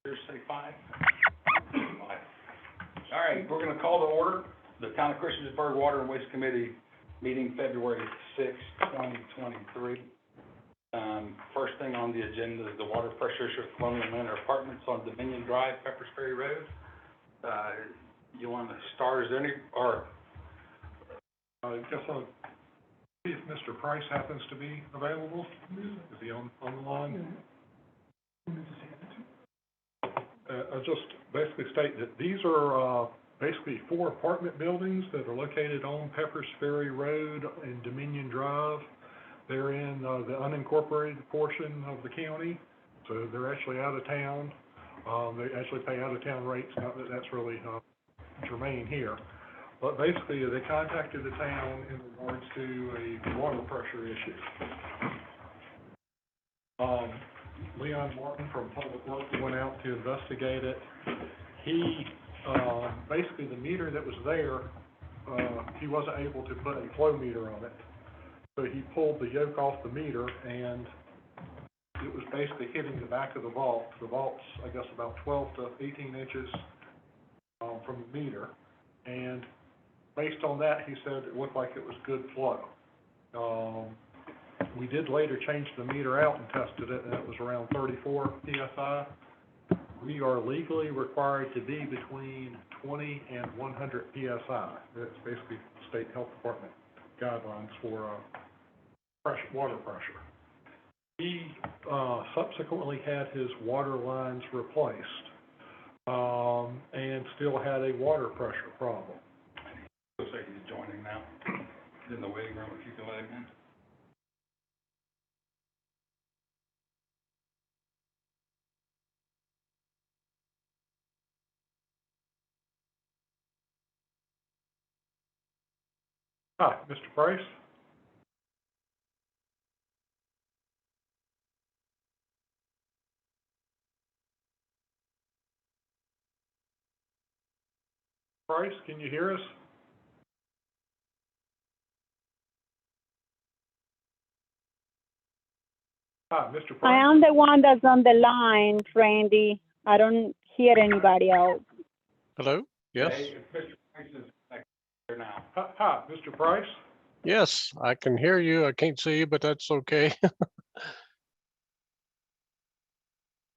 Say five. All right, we're gonna call to order the Town of Christiansburg Water and Waste Committee meeting February 6, 2023. First thing on the agenda is the water pressure issue at Colonial Manor Apartments on Dominion Drive, Peppers Ferry Road. You wanna start, is there any, or? I guess I'll see if Mr. Price happens to be available. Is he on the line? I'll just basically state that these are basically 4 apartment buildings that are located on Peppers Ferry Road and Dominion Drive. They're in the unincorporated portion of the county, so they're actually out of town. They actually pay out of town rates, not that that's really germane here. But basically, they contacted the town in regards to a water pressure issue. Leon Martin from Public Works went out to investigate it. He, basically the meter that was there, he wasn't able to put a flow meter on it. So he pulled the yoke off the meter and it was basically hitting the back of the vault. The vault's, I guess, about 12 to 18 inches from the meter. And based on that, he said it looked like it was good flow. We did later change the meter out and tested it, and it was around 34 PSI. We are legally required to be between 20 and 100 PSI. That's basically state health department guidelines for water pressure. He subsequently had his water lines replaced and still had a water pressure problem. Looks like he's joining now. He's in the waiting room, if you can let him in. Hi, Mr. Price? Price, can you hear us? Hi, Mr. Price? I am the one that's on the line, Randy. I don't hear anybody else. Hello? Yes? Hey, Mr. Price is back here now. Hi, Mr. Price? Yes, I can hear you. I can't see you, but that's okay.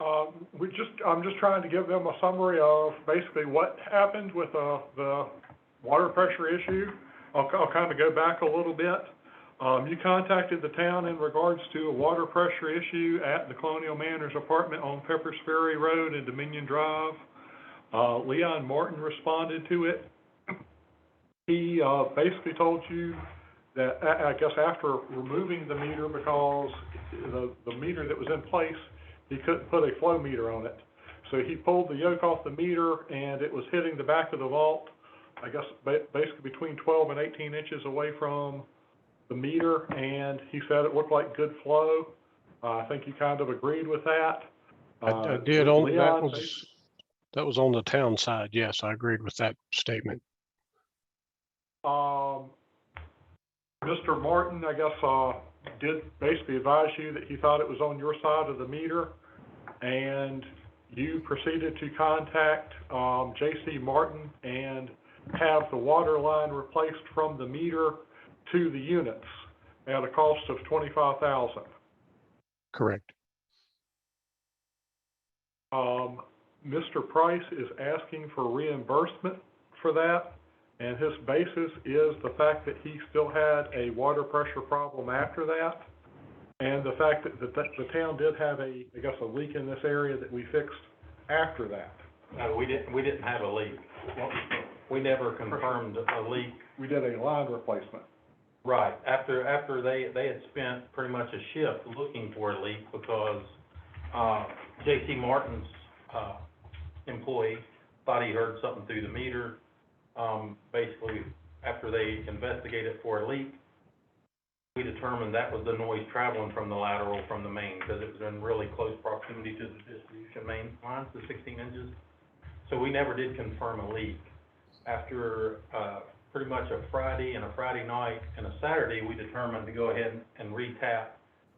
I'm just trying to give them a summary of basically what happened with the water pressure issue. I'll kind of go back a little bit. You contacted the town in regards to a water pressure issue at the Colonial Manors apartment on Peppers Ferry Road and Dominion Drive. Leon Martin responded to it. He basically told you that, I guess after removing the meter because the meter that was in place, he couldn't put a flow meter on it. So he pulled the yoke off the meter and it was hitting the back of the vault, I guess basically between 12 and 18 inches away from the meter, and he said it looked like good flow. I think you kind of agreed with that. I did on that was on the town side. Yes, I agreed with that statement. Mr. Martin, I guess, did basically advise you that he thought it was on your side of the meter, and you proceeded to contact J.C. Martin and have the water line replaced from the meter to the units at a cost of $25,000. Correct. Mr. Price is asking for reimbursement for that, and his basis is the fact that he still had a water pressure problem after that, and the fact that the town did have a leak in this area that we fixed after that. No, we didn't have a leak. We never confirmed a leak. We did a line replacement. Right, after they had spent pretty much a shift looking for a leak because J.C. Martin's employee thought he heard something through the meter. Basically, after they investigated for a leak, we determined that was the noise traveling from the lateral from the main because it was in really close proximity to the distribution main lines, the 16 inches. So we never did confirm a leak. After pretty much a Friday and a Friday night and a Saturday, we determined to go ahead and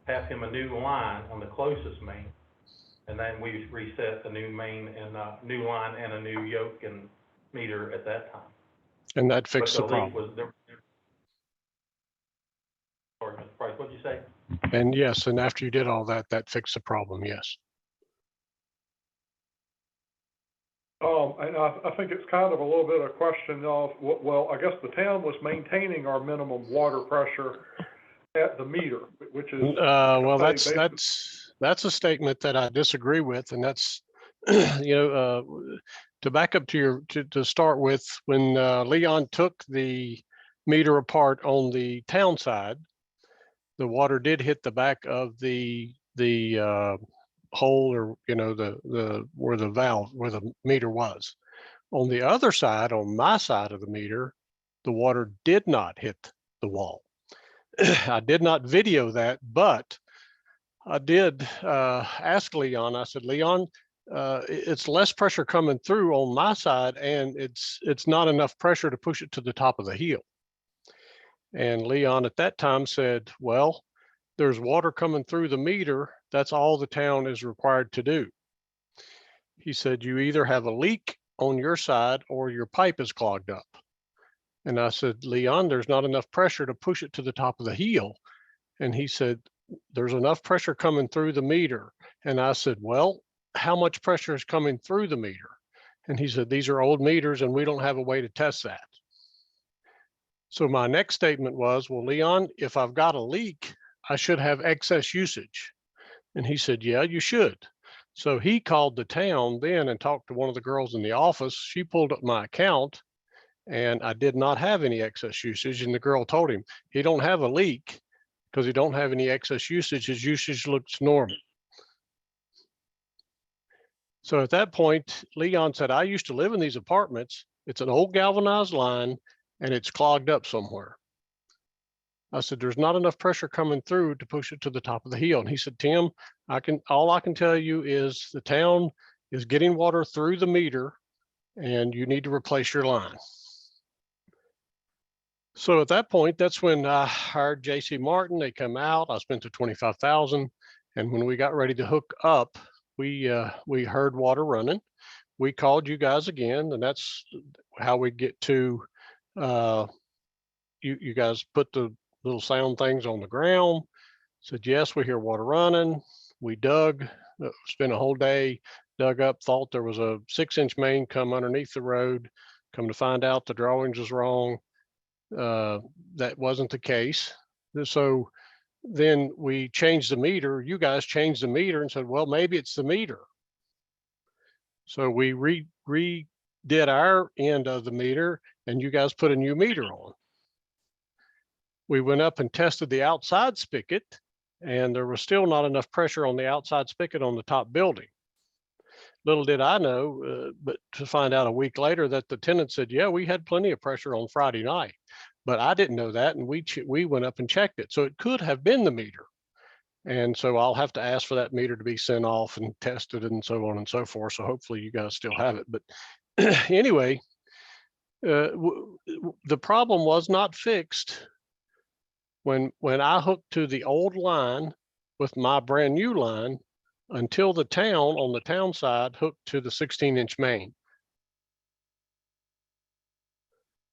tap him a new line on the closest main. And then we reset the new main and, new line and a new yoke and meter at that time. And that But fixed the leak problem. was there. Sorry, Mr. Price, what'd you say? And yes, and after you did all that, that fixed the problem, yes. And I think it's kind of a little bit of a question of, well, I guess the town was maintaining our minimum water pressure at the meter, which is. Well, say, that's a statement that I disagree with, and that's, to back up to start with, when Leon took the meter apart on the town side, the water did hit the back of the hole, or where the valve, where the meter was. On the other side, on my side of the meter, the water did not hit the wall. I did not video that, but I did ask Leon. I said, Leon, it's less pressure coming through on my side, and it's not enough pressure to push it to the top of the heel. And Leon at that time said, well, there's water coming through the meter. That's all the town is required to do. He said, you either have a leak on your side or your pipe is clogged up. And I said, Leon, there's not enough pressure to push it to the top of the heel. And he said, there's enough pressure coming through the meter. And I said, well, how much pressure is coming through the meter? And he said, these are old meters and we don't have a way to test that. So my next statement was, well, Leon, if I've got a leak, I should have excess usage. And he said, yeah, you should. So he called the town then and talked to one of the girls in the office. She pulled up my account and I did not have any excess usage. And the girl told him, he don't have a leak because he don't have any excess usage. His usage looks normal. So at that point, Leon said, I used to live in these apartments. It's an old galvanized line and it's clogged up somewhere. I said, there's not enough pressure coming through to push it to the top of the heel. And he said, Tim, all I can tell you is the town is getting water through the meter and you need to replace your line. So at that point, that's when I hired J.C. Martin. They come out, I spent the $25,000. And when we got ready to hook up, we heard water running. We called you guys again, and that's how we get to, you guys put the little sound things on the ground, said, yes, we hear water running. We dug, spent a whole day, dug up, thought there was a 6-inch main come underneath the road. Come to find out the drawings was wrong. That wasn't the case. So then we changed the meter. You guys changed the meter and said, well, maybe it's the meter. So we redid our end of the meter and you guys put a new meter on. We went up and tested the outside spigot and there was still not enough pressure on the outside spigot on the top building. Little did I know, but to find out a week later that the tenant said, yeah, we had plenty of pressure on Friday night, but I didn't know that. And we went up and checked it. So it could have been the meter. And so I'll have to ask for that meter to be sent off and tested and so on and so forth. So hopefully you guys still have it. But anyway, the problem was not fixed when I hooked to the old line with my brand new line until the town on the town side hooked to the 16-inch main.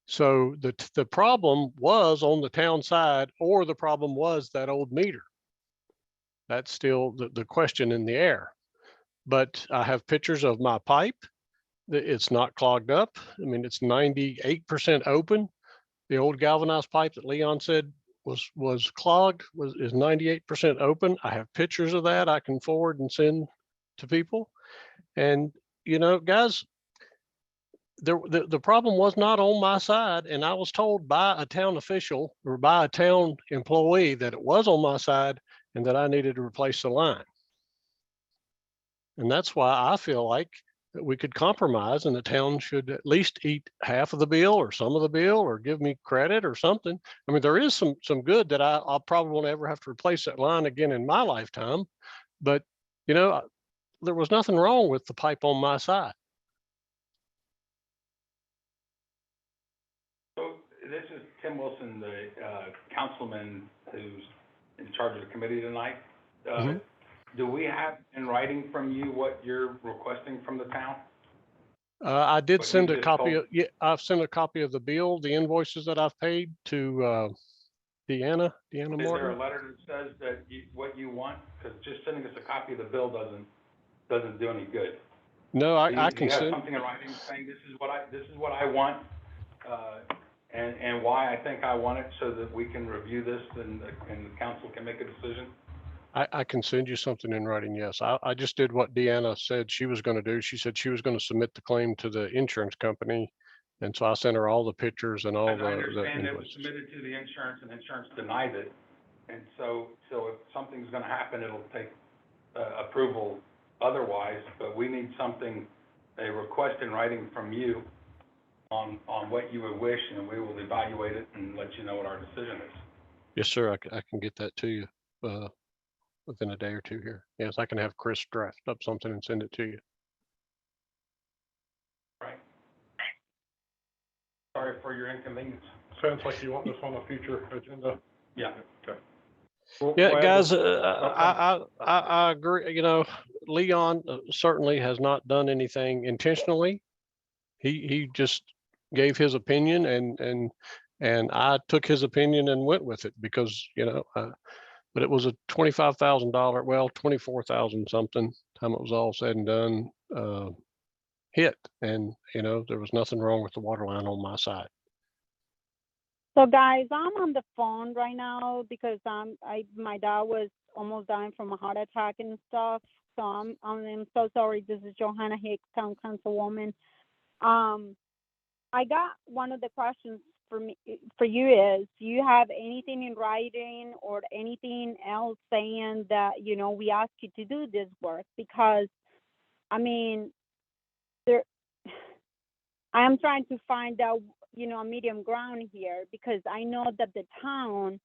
So the problem was on the town side, or the problem was that old meter. That's still the question in the air. But I have pictures of my pipe. It's not clogged up. I mean, it's 98% open. The old galvanized pipe that Leon said was clogged is 98% open. I have pictures of that I can forward and send to people. And guys, the problem was not on my side, and I was told by a town official or by a town employee that it was on my side and that I needed to replace the line. And that's why I feel like that we could compromise and the town should at least eat half of the bill or some of the bill or give me credit or something. I mean, there is some good that I'll probably won't ever have to replace that line again in my lifetime. But, there was nothing wrong with the pipe on my side. So this is Tim Wilson, the councilman who's in charge of the committee tonight. Do we have in writing from you what you're requesting from the town? I did What you send a just copy told- of, yeah, I've sent a copy of the bill, the invoices that I've paid to, Deanna Is there a Martin. letter that says that what you want? Because just sending us a copy of the bill doesn't do any good. No, Do I do can you have send, something in writing saying this is what I want, and why I think I want it, so that we can review this and the council can make a decision? I can send you something in writing, yes. I just did what Deanna said she was gonna do. She said she was gonna submit the claim to the insurance company. And so I sent her all the pictures and I all the understand it was invoices. submitted to the insurance, and insurance denied it, and so if something's gonna happen, it'll take, approval otherwise, but we need something, a request in writing from you on what you would wish, and we will evaluate it and let you know what our decision is. Yes, sir, I can get that to you, within a day or two here. Yes, I can have Chris draft up something and send it to you. Right. Sorry for your inconvenience. Sounds like you want this on a future agenda. Yeah. Okay. Yeah, We'll add guys, this- I agree, you know, Leon certainly has not done anything intentionally. He just gave his opinion and I took his opinion and went with it because, you know, but it was a $25,000, well, 24,000 something, time it was all said and done, hit. And, you know, there was nothing wrong with the water line on my side. So guys, I'm on the phone right now because my dad was almost dying from a heart attack and stuff. So I'm so sorry. This is Johanna Hicks, Town Councilwoman. I got one of the questions for you is, do you have anything in writing or anything else saying that, you know, we ask you to do this work? Because, I mean, I am trying to find out, you know, a medium ground here, because I know that the town,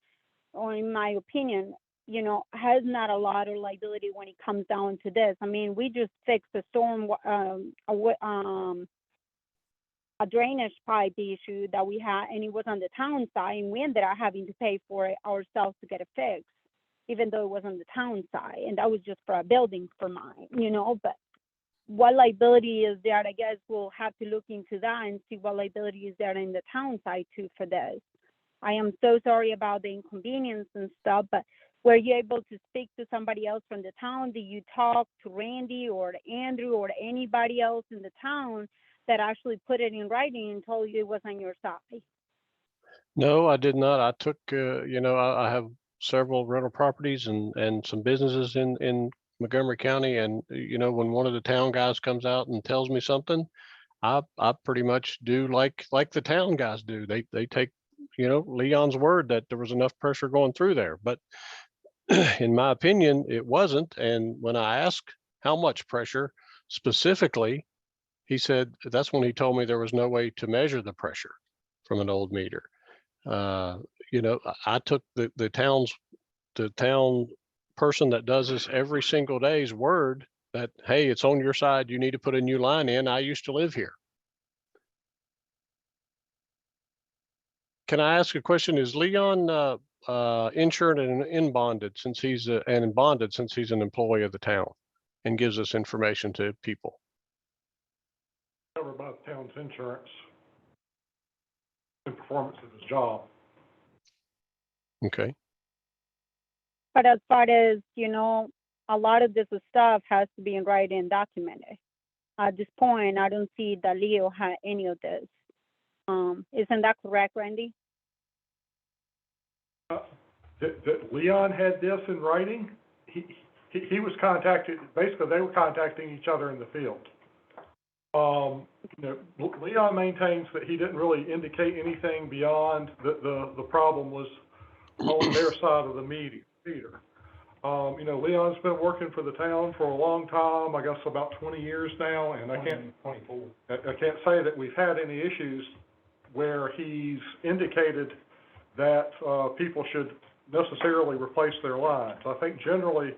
or in my opinion, you know, has not a lot of liability when it comes down to this. I mean, we just fixed a a drainage pipe issue that we had, and it was on the town side, and we ended up having to pay for it ourselves to get it fixed, even though it was on the town side, and that was just for a building for mine, you know. But what liability is there? I guess we'll have to look into that and see what liability is there in the town side too for this. I am so sorry about the inconvenience and stuff, but were you able to speak to somebody else from the town? Did you talk to Randy or to Andrew or to anybody else in the town that actually put it in writing and told you it was on your side? No, I did not. I took, you know, I have several rental properties and some businesses in Montgomery County. And, you know, when one of the town guys comes out and tells me something, I pretty much do like the town guys do. They take, you know, Leon's word that there was enough pressure going through there. But in my opinion, it wasn't. And when I asked how much pressure specifically, he said, that's when he told me there was no way to measure the pressure from an old meter. You know, I took the town person that does this every single day's word that, hey, it's on your side, you need to put a new line in. I used to live here. Can I ask a question? Is Leon insured and bonded since he's an employee of the town and gives us information to people? Covered by the town's insurance and performance of his job. Okay. But as far as, you know, a lot of this stuff has to be in writing and documented. At this point, I don't see that Leo had any of this. Isn't that correct, Randy? That Leon had this in writing. He was contacted, basically they were contacting each other in the field. You know, Leon maintains that he didn't really indicate anything beyond the problem was on their side of the meter. You know, Leon's been working for the town for a long time, I guess about 20 years now, and I can't say that we've had any issues where he's indicated that people should necessarily replace their lines. I think generally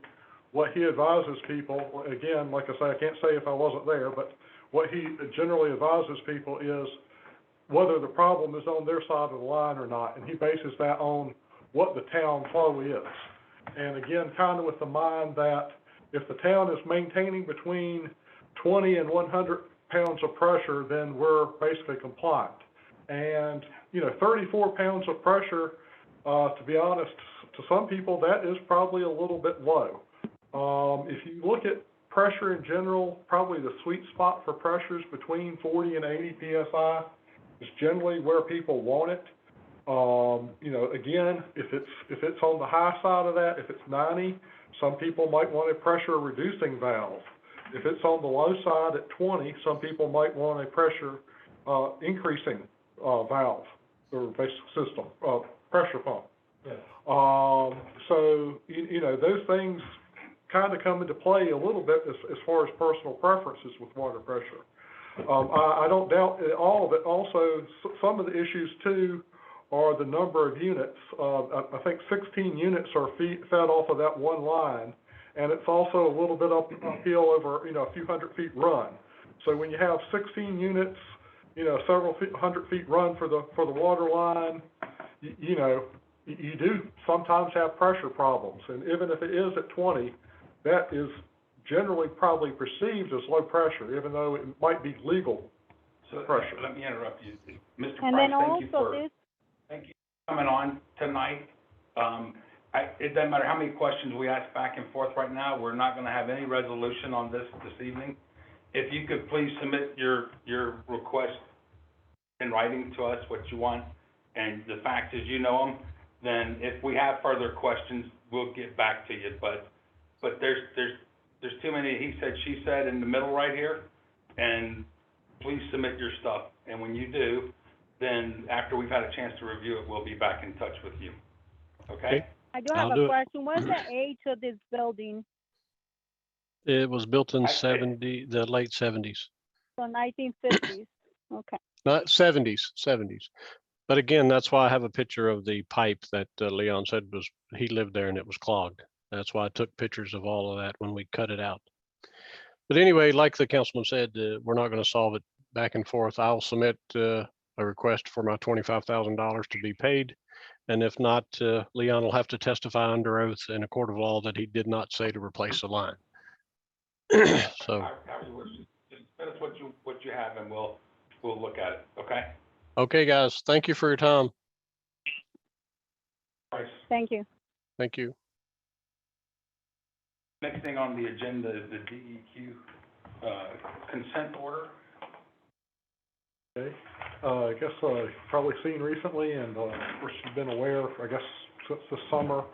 what he advises people, again, like I say, I can't say if I wasn't there, but what he generally advises people is whether the problem is on their side of the line or not, and he bases that on what the town flow is. And again, kind of with the mind that if the town is maintaining between 20 and 100 pounds of pressure, then we're basically compliant. And, 34 pounds of pressure, to be honest, to some people, that is probably a little bit low. If you look at pressure in general, probably the sweet spot for pressures between 40 and 80 PSI is generally where people want it. Again, if it's on the high side of that, if it's 90, some people might want a pressure reducing valve. If it's on the low side at 20, some people might want a pressure increasing valve or basic system, pressure pump. Yeah. So, those things kind of come into play a little bit as far as personal preferences with water pressure. I don't doubt at all that also some of the issues too are the number of units. I think 16 units are fed off of that one line, and it's also a little bit uphill over, a few hundred feet run. So when you have 16 units, several hundred feet run for the water line, you do sometimes have pressure problems. And even if it is at 20, that is generally probably perceived as low pressure, even though it might be legal pressure. Let me interrupt you. Mr. And Price, then also thank you for coming on tonight. It doesn't matter how many questions we ask back and forth right now, we're not gonna have any resolution on this evening. If you could please submit your request in writing to us, what you want, and the facts as you know them, then if we have further questions, we'll get back to you. But there's too many he said, she said in the middle right here, and please submit your stuff. And when you do, then after we've had a chance to review it, we'll be back in touch with you. Okay? I do have I'll do a it. question. What's the age of this building? It was built in I- the late 70s, So 1950s. Okay. not 70s. But again, that's why I have a picture of the pipe that Leon said he lived there and it was clogged. That's why I took pictures of all of that when we cut it out. But anyway, like the councilman said, we're not going to solve it back and forth. I'll submit a request for my $25,000 to be paid. And if not, Leon will have to testify under oath in a court of law that he did not say to replace the line. So, I wish, just send us what you have, and we'll look at it, okay? okay, guys, thank you for your time. Price. Thank you. Thank you. Next thing on the agenda is the DEQ consent order. Okay, I guess, you've probably seen recently, and, of course, you've been aware, I guess, since the summer,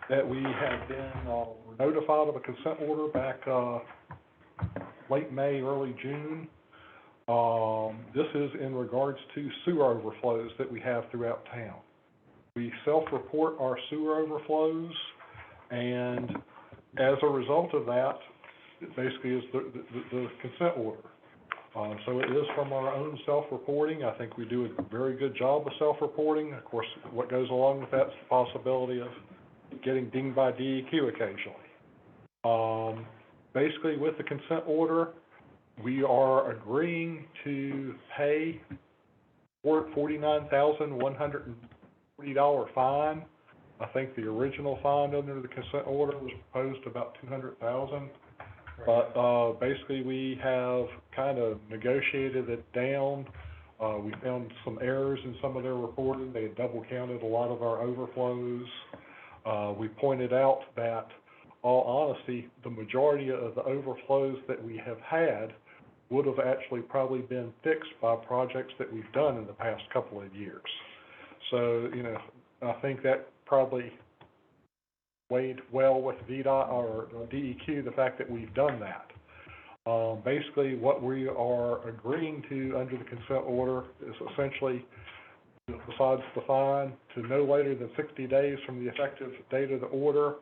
that we have been, notified of a consent order back, late May, early June. This is in regards to sewer overflows that we have throughout town. We self-report our sewer overflows, and as a result of that, it basically is the consent order. So it is from our own self-reporting. I think we do a very good job of self-reporting. Of course, what goes along with that is the possibility of getting dinged by DEQ occasionally. Basically, with the consent order, we are agreeing to pay $49,140 fine. I think the original fine under the consent order was proposed about $200,000. But basically, we have kind of negotiated it down. We found some errors in some of their reporting. They had double counted a lot of our overflows. We pointed out that, all honesty, the majority of the overflows that we have had would have actually probably been fixed by projects that we've done in the past couple of years. So, I think that probably weighed well with VDOT or DEQ, the fact that we've done that. Basically, what we are agreeing to under the consent order is essentially, besides the fine, to no later than 60 days from the effective date of the order,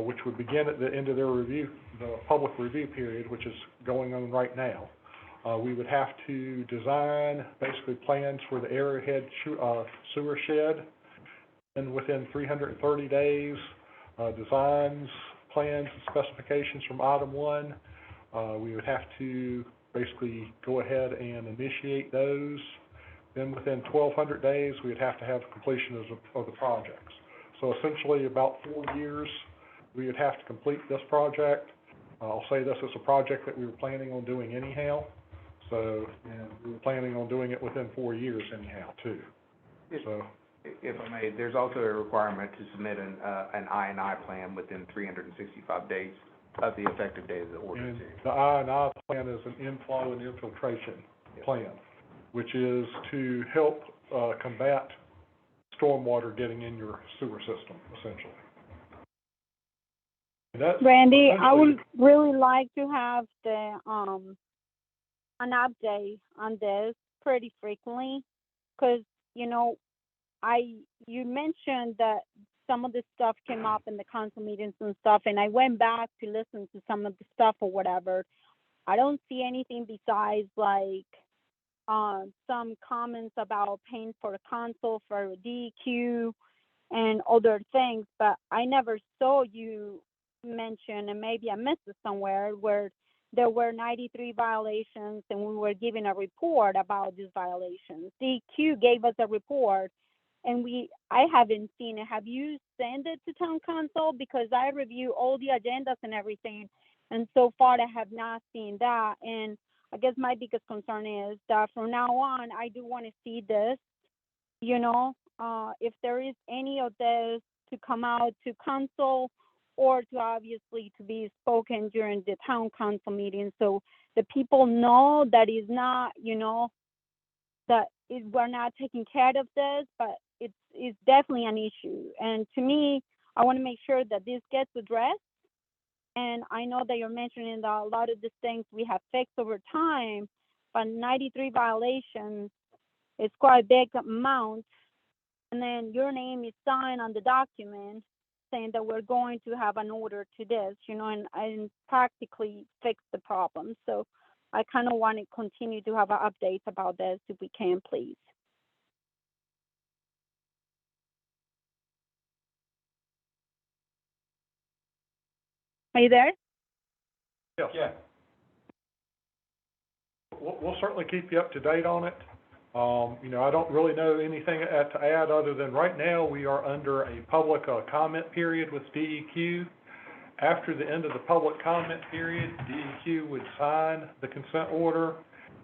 which would begin at the end of their review, the public review period, which is going on right now. We would have to design basically plans for the Arrowhead sewer shed, and within 330 days, designs, plans, and specifications from item 1. We would have to basically go ahead and initiate those. Then within 1,200 days, we would have to have completion of the projects. So essentially, about 4 years, we would have to complete this project. I'll say this, it's a project that we were planning on doing anyhow, so, and we were planning on doing it within 4 years anyhow, too. If- So, If I may, there's also a requirement to submit an I&I plan within 365 days of the effective date of the and ordinance. the I&I plan is an inflow and infiltration plan, which is to help, combat stormwater getting in your sewer system, essentially. And that's Randy, I would essentially- really like to have an update on this pretty frequently, because, you know, you mentioned that some of the stuff came up in the council meetings and stuff, and I went back to listen to some of the stuff or whatever. I don't see anything besides like, some comments about paying for a console for DEQ and other things, but I never saw you mention, and maybe I missed it somewhere, where there were 93 violations and we were given a report about these violations. DEQ gave us a report and I haven't seen it. Have you sent it to town council? Because I review all the agendas and everything, and so far I have not seen that. And I guess my biggest concern is that from now on, I do want to see this, you know, if there is any of this to come out to council or to obviously to be spoken during the town council meeting, so the people know that is not, you know, we're not taking care of this, but it's definitely an issue. And to me, I want to make sure that this gets addressed. And I know that you're mentioning that a lot of these things we have fixed over time, but 93 violations is quite a big amount. And then your name is signed on the document saying that we're going to have an order to this, you know, and practically fix the problem. So I kind of want to continue to have updates about this if we can, please. Are you there? Yes. Yeah. We'll certainly keep you up to date on it. You know, I don't really know anything to add other than right now we are under a public comment period with DEQ. After the end of the public comment period, DEQ would sign the consent order,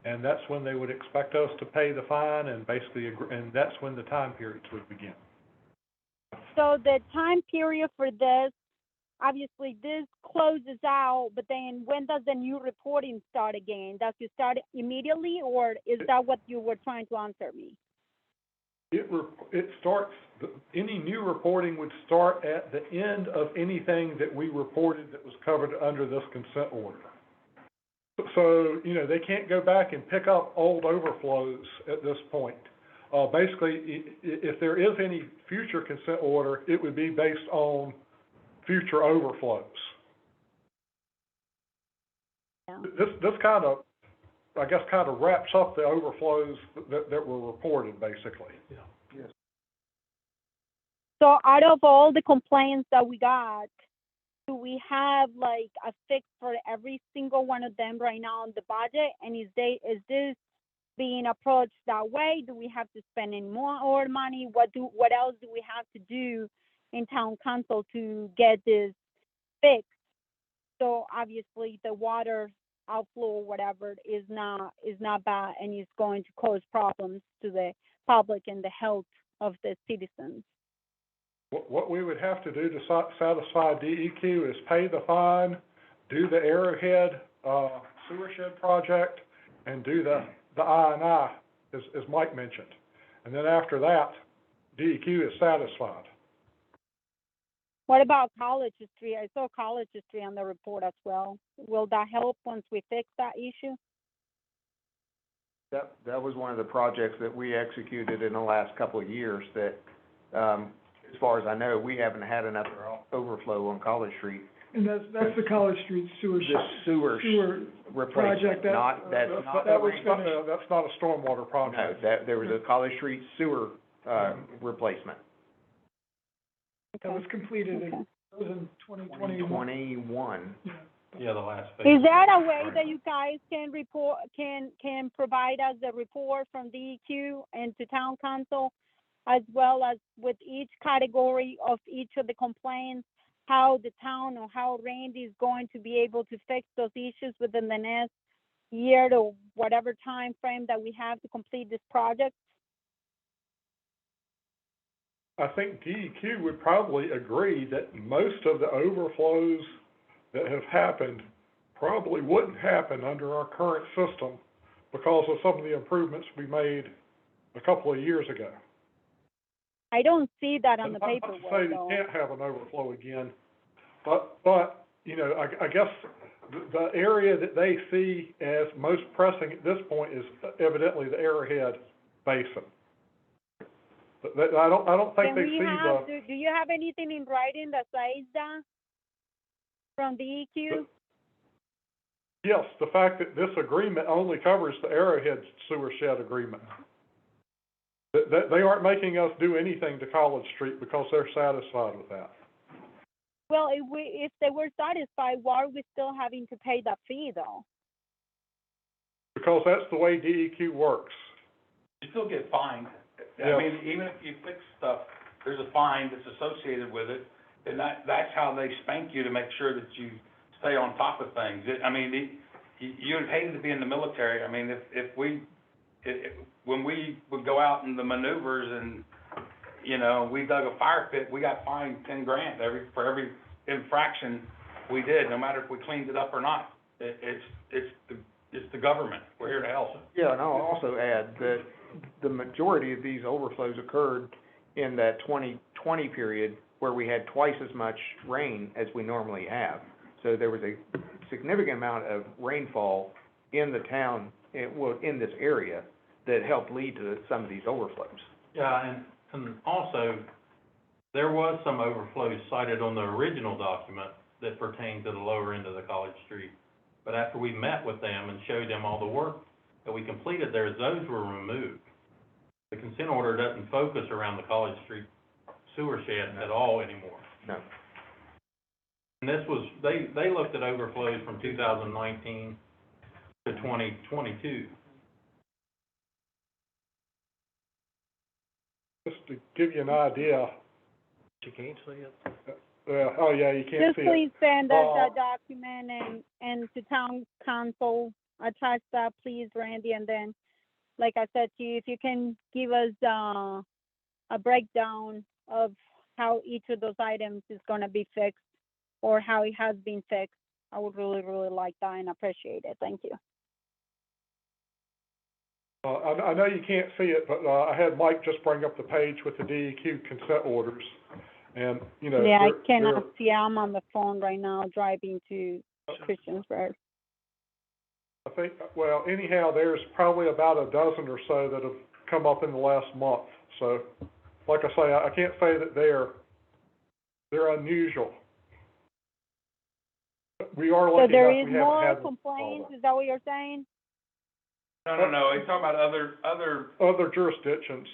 and that's when they would expect us to pay the fine and basically, and that's when the time periods would begin. So the time period for this, obviously this closes out, but then when does the new reporting start again? Does it start immediately, or is that what you were trying to answer me? It starts, any new reporting would start at the end of anything that we reported that was covered under this consent order. So, you know, they can't go back and pick up old overflows at this point. Basically, if there is any future consent order, it would be based on future overflows. Yeah. This kind of, I guess, kind of wraps up the overflows that were reported, basically. So out of all the complaints that we got, do we have like a fix for every single one of them right now on the budget? And is this being approached that way? Do we have to spend any more money? What else do we have to do in town council to get this fixed? So obviously the water outflow or whatever is not bad and is going to cause problems to the public and the health of the citizens. What we would have to do to satisfy DEQ is pay the fine, do the Arrowhead sewer shed project, and do the I&I, as Mike mentioned. And then after that, DEQ is satisfied. What about College Street? I saw College Street on the report as well. Will that help once we fix that issue? That was one of the projects that we executed in the last couple of years that, as far as I know, we haven't had another overflow on College Street. And that's the College Street sewer. The sewer replacement, project that- not, that's not. that was That's not a stormwater No, project. there was a College Street sewer, replacement. That was completed Okay. that was in 2021. 21. Yeah, the last phase. Is there a way Right. that you guys can report, can provide us the report from DEQ and to town council, as well as with each category of each of the complaints, how the town or how Randy is going to be able to fix those issues within the next year to whatever time frame that we have to complete this project? I think DEQ would probably agree that most of the overflows that have happened probably wouldn't happen under our current system because of some of the improvements we made a couple of years ago. I don't see that on the Not to paperwork, say though. they can't have an overflow again, but, you know, I guess the area that they see as most pressing at this point is evidently the Arrowhead Basin. But I don't think Can they we see have, the, do you have anything in writing that says that from DEQ? yes, the fact that this agreement only covers the Arrowhead sewer shed agreement. That they aren't making us do anything to College Street because they're satisfied with that. Well, if they were satisfied, why are we still having to pay that fee, though? Because that's the way DEQ works. You still get fined. Yeah. I mean, even if you fix stuff, there's a fine that's associated with it, and that's how they spank you to make sure that you stay on top of things. I mean, you'd hate to be in the military. I mean, when we would go out in the maneuvers and, you know, we dug a fire pit, we got fined $10,000 for every infraction we did, no matter if we cleaned it up or not. It's the government. We're here to help. Yeah, and I'll also add that the majority of these overflows occurred in that 2020 period where we had twice as much rain as we normally have. So there was a significant amount of rainfall in the town, in this area, that helped lead to some of these overflows. Yeah, and also, there was some overflows cited on the original document that pertained to the lower end of the College Street. But after we met with them and showed them all the work that we completed there, those were removed. The consent order doesn't focus around the College Street sewer shed at all anymore. No. And this was, they looked at overflows from 2019 to 2022. Just to give you an idea. You can't see it. Oh, yeah, you can't Just see it. please send us that document and to town council, attach that, please, Randy, and then, like I said to you, if you can give us, a breakdown of how each of those items is gonna be fixed, or how it has been fixed, I would really, really like that and appreciate it, thank you. I know you can't see it, but, I had Mike just bring up the page with the DEQ consent orders, and, you know. Yeah, I they're- cannot see, I'm on the phone right now, driving to Christiansburg. I think, well, anyhow, there's probably about a dozen or so that have come up in the last month. So, like I say, I can't say that they're unusual. We are So lucky there enough is we haven't more had them. complaints, is that what you're saying? No, he's talking about other Other jurisdictions.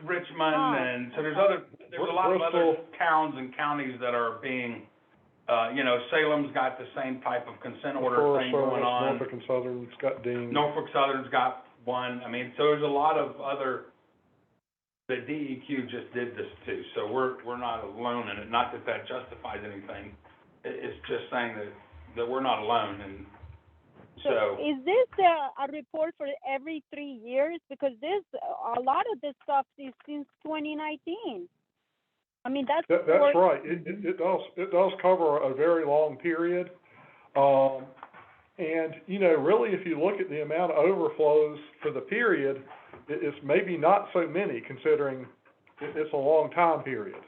Richmond, Oh. and so there's a lot of other Bristol. towns and counties that are being, you know, Salem's got the same type of consent order Forest thing Service, going on. Norfolk and Southern's got dinged. Norfolk Southern's got one. I mean, so there's a lot of other, the DEQ just did this too, so we're not alone in it. Not that that justifies anything. It's just saying that we're not alone, and so. Is this a report for every 3 years? Because a lot of this stuff is since 2019. I mean, that's. That's right. It does cover a very long period. And, you know, really, if you look at the amount of overflows for the period, it's maybe not so many, considering it's a long time period.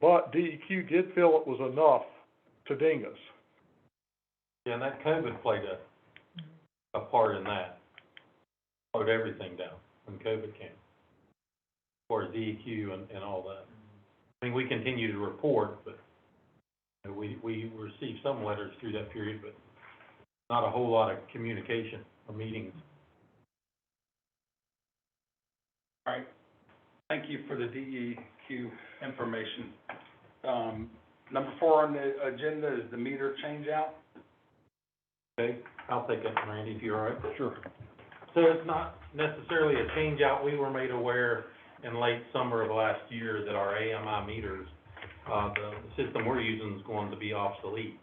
But DEQ did feel it was enough to ding us. Yeah, and that COVID played a part in that. Slowed everything down when COVID came. As far as DEQ and all that. I mean, we continue to report, but you know, we received some letters through that period, but not a whole lot of communication or meetings. All right, thank you for the DEQ information. Number 4 on the agenda is the meter change out. Okay, I'll take that, Randy, if you're all right. Sure. So it's not necessarily a change out. We were made aware in late summer of last year that our AMI meters the system we're using is going to be obsolete.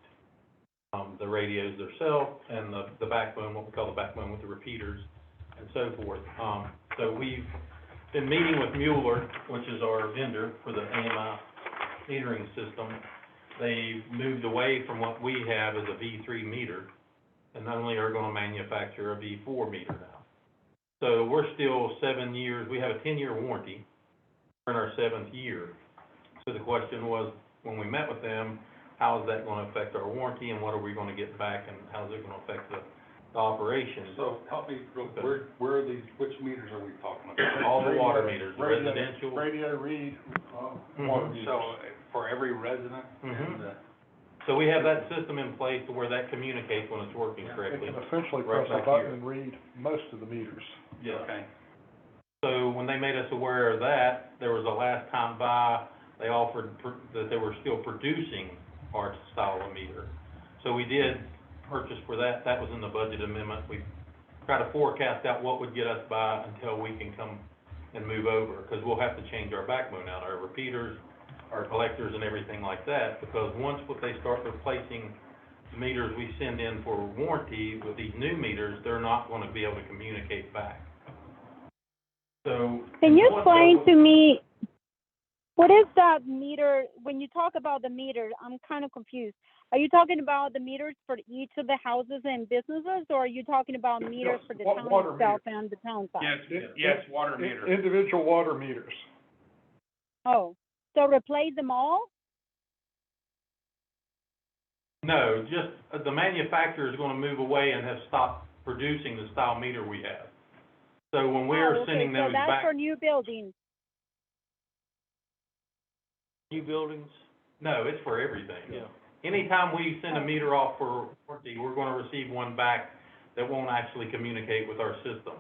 The radios themselves and the backbone, what we call the backbone with the repeaters and so forth. So we've been meeting with Mueller, which is our vendor for the AMI metering system. They've moved away from what we have as a V3 meter, and not only are gonna manufacture a V4 meter now. So we're still 7 years, we have a 10-year warranty, we're in our 7th year. So the question was, when we met with them, how is that gonna affect our warranty, and what are we gonna get back, and how is it gonna affect the operation? So help me real quick, where are these, which meters are we talking about? All the water meters, Radio- residential. Radio read, Mhm. water meters. So, for every resident Mhm. and, So we have that system in place to where that communicates when it's working It correctly. can essentially Right press a back button here. and read most of the meters. Yeah. okay, So when they made us aware of that, there was a last time buy, they offered that they were still producing our style of meter. So we did purchase for that, that was in the budget amendment. We tried to forecast out what would get us by until we can come and move over, because we'll have to change our backbone out, our repeaters, our collectors and everything like that, because once they start replacing meters we send in for warranty with these new meters, they're not gonna be able to communicate back. So. Can you once explain that- to me, what is that meter, when you talk about the meter, I'm kind of confused. Are you talking about the meters for each of the houses and businesses, or are you talking about meters for the town water itself and the town side? yes, water meter. Individual water meters. Oh, so replace them all? No, just, the manufacturer is gonna move away and have stopped producing the style meter we have. So when Oh, we're okay, sending those so that's back. for new buildings. New buildings? No, it's for everything. Yeah. Anytime we send a meter off for warranty, we're gonna receive one back that won't actually communicate with our system.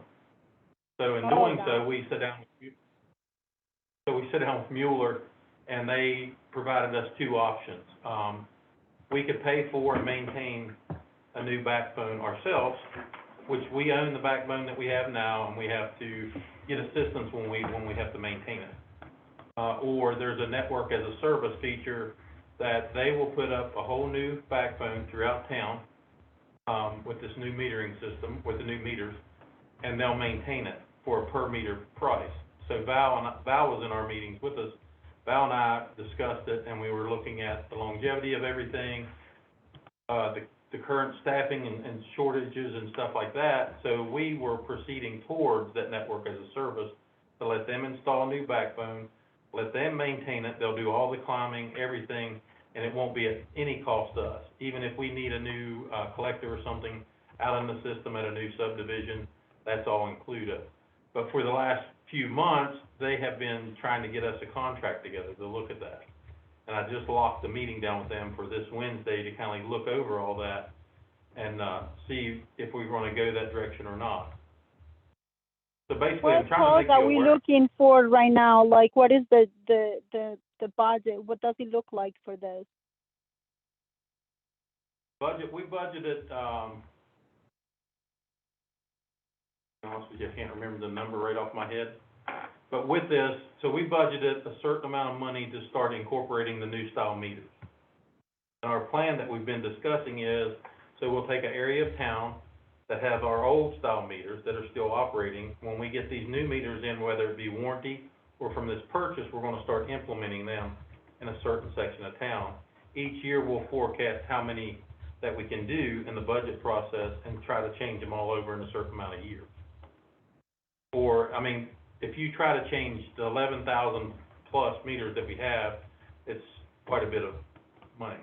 So in Oh, doing got so, it. we sit down with Mueller, and they provided us 2 options. We could pay for and maintain a new backbone ourselves, which we own the backbone that we have now, and we have to get assistance when we have to maintain it. Or there's a network as a service feature that they will put up a whole new backbone throughout town, with this new metering system, with the new meters, and they'll maintain it for a per meter price. So Val was in our meetings with us. Val and I discussed it, and we were looking at the longevity of everything, the current staffing and shortages and stuff like that. So we were proceeding towards that network as a service to let them install a new backbone, let them maintain it, they'll do all the climbing, everything, and it won't be at any cost to us. Even if we need a new, collector or something out in the system at a new subdivision, that's all included. But for the last few months, they have been trying to get us a contract together to look at that. And I just locked the meeting down with them for this Wednesday to kind of look over all that and, see if we're gonna go that direction or not. So basically, I'm What trying to cost make you are we aware. looking for right now? Like, what is the budget? What does it look like for this? We budgeted, honestly, I can't remember the number right off my head. But with this, so we budgeted a certain amount of money to start incorporating the new style meters. And our plan that we've been discussing is, so we'll take an area of town that has our old style meters that are still operating. When we get these new meters in, whether it be warranty or from this purchase, we're gonna start implementing them in a certain section of town. Each year, we'll forecast how many that we can do in the budget process and try to change them all over in a certain amount of years. Or, I mean, if you try to change the 11,000 plus meters that we have, it's quite a bit of money.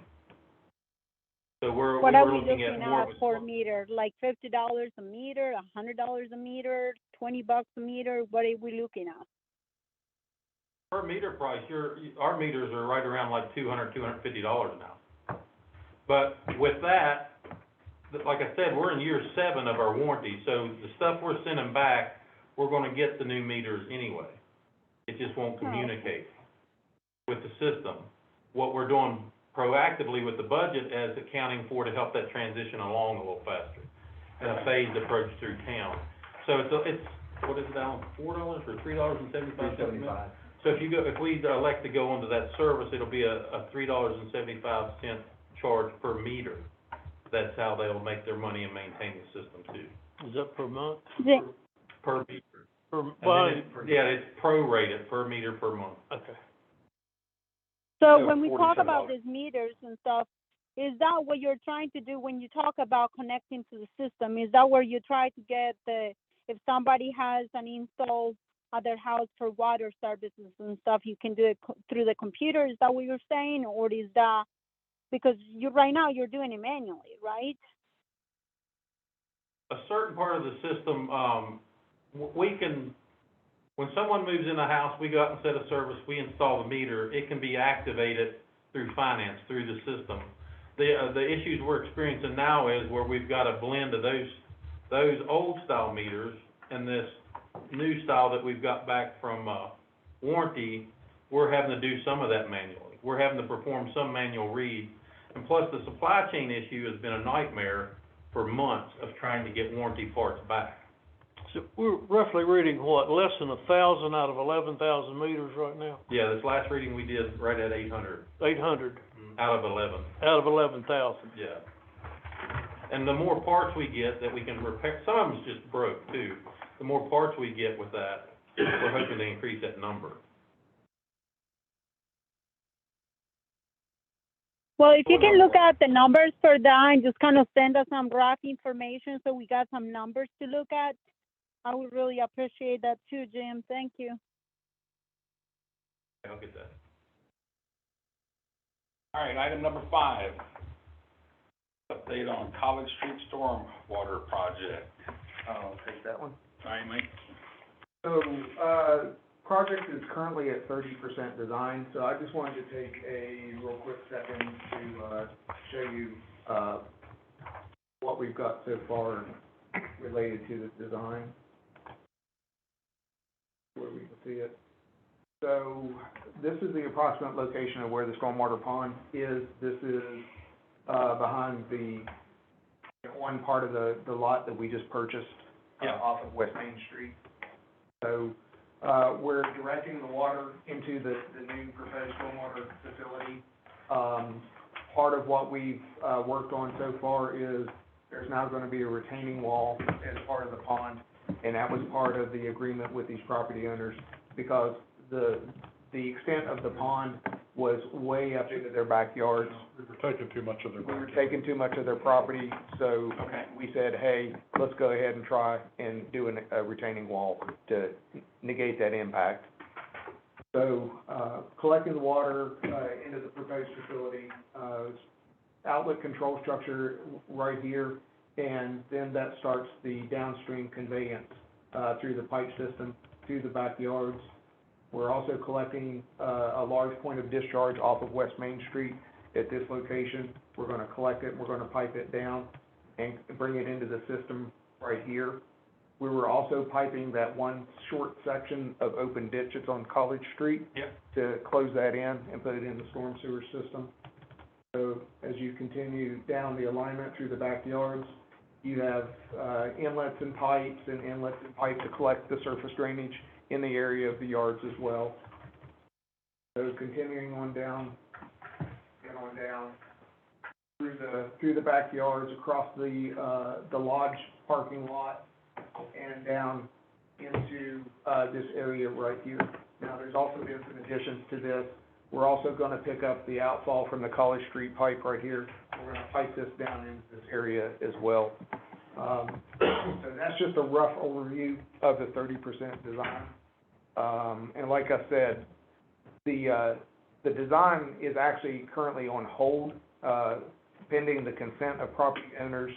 So we're What are we looking looking at more at of a. per meter? Like $50 a meter, $100 a meter, $20 a meter? What are we looking at? Per meter price, our meters are right around like $250 now. But with that, like I said, we're in year 7 of our warranty, so the stuff we're sending back, we're gonna get the new meters anyway. It just won't communicate with the system. What we're doing proactively with the budget as accounting for to help that transition along a little faster, and a phased approach through town. So it's, what is it, Alan, $4 or $3.75? So if we elect to go into that service, it'll be a $3.75 charge per meter. That's how they'll make their money and maintain the system too, Is that per month? Yeah. per meter. And Well, then it's prorated per meter per month. okay. So Yeah, when we talk about $47. these meters and stuff, is that what you're trying to do when you talk about connecting to the system? Is that where you try to get if somebody has an install at their house for water services and stuff, you can do it through the computer? Is that what you're saying? Or is that, because right now you're doing it manually, right? A certain part of the system, when someone moves in a house, we go out and set a service, we install the meter, it can be activated through finance, through the system. The issues we're experiencing now is where we've got a blend of those old style meters and this new style that we've got back from, warranty. We're having to do some of that manually. We're having to perform some manual reads. And plus, the supply chain issue has been a nightmare for months of trying to get warranty parts back. So we're roughly reading what, less than 1,000 out of 11,000 meters right now? Yeah, this last reading we did right at 800 800 out of 11. out of 11,000. Yeah. And the more parts we get that we can repair, some of them's just broke too. The more parts we get with that, we're hoping to increase that number. Well, if you can look at the numbers for that and just kind of send us some rough information so we got some numbers to look at, I would really appreciate that too, Jim. Thank you. I'll get that. All right, item number 5, update on College Street Storm Water Project. I'll take that one. All right, Mike? So, project is currently at 30% design, so I just wanted to take a real quick second to, show you, what we've got so far related to the design, where we can see it. So, this is the approximate location of where the stormwater pond is. This is, behind the one part of the lot that we just purchased, off of West Main Street. So, we're directing the water into the new proposed stormwater facility. Part of what we've, worked on so far is there's now gonna be a retaining wall as part of the pond, and that was part of the agreement with these property owners, because the extent of the pond was way up into their backyards. We were taking too much of their. We were taking too much of their property, so Okay. we said, hey, let's go ahead and try and do a retaining wall to negate that impact. So, collecting the water, into the proposed facility, outlet control structure right here, and then that starts the downstream conveyance, through the pipe system to the backyards. We're also collecting, a large point of discharge off of West Main Street at this location. We're gonna collect it, we're gonna pipe it down and bring it into the system right here. We were also piping that one short section of open ditch that's on College Street. Yep. To close that in and put it in the storm sewer system. So as you continue down the alignment through the backyards, you have, inlets and pipes to collect the surface drainage in the area of the yards as well. So continuing on down, and on down, through the backyards, across the lodge parking lot, and down into, this area right here. Now, there's also been some additions to this. We're also gonna pick up the outfall from the College Street pipe right here. We're gonna pipe this down into this area as well. So that's just a rough overview of the 30% design. And like I said, the design is actually currently on hold, pending the consent of property owners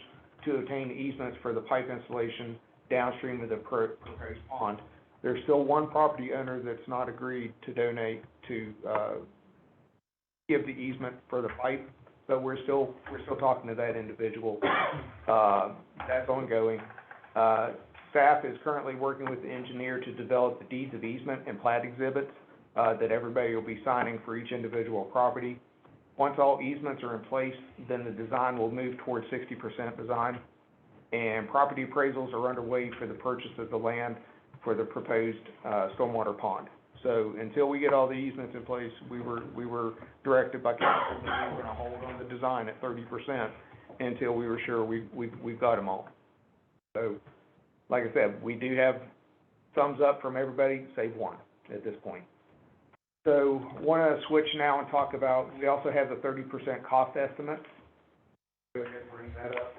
to obtain easements for the pipe installation downstream of the proposed pond. There's still one property owner that's not agreed to donate to, give the easement for the pipe, but we're still talking to that individual. That's ongoing. Staff is currently working with the engineer to develop the deeds of easement and plat exhibits, that everybody will be signing for each individual property. Once all easements are in place, then the design will move towards 60% design. And property appraisals are underway for the purchase of the land for the proposed, stormwater pond. So until we get all the easements in place, we were directed by council that we were gonna hold on the design at 30% until we were sure we've got them all. So, like I said, we do have thumbs up from everybody, save one at this point. So, wanna switch now and talk about, we also have the 30% cost estimate. Go ahead and bring that up.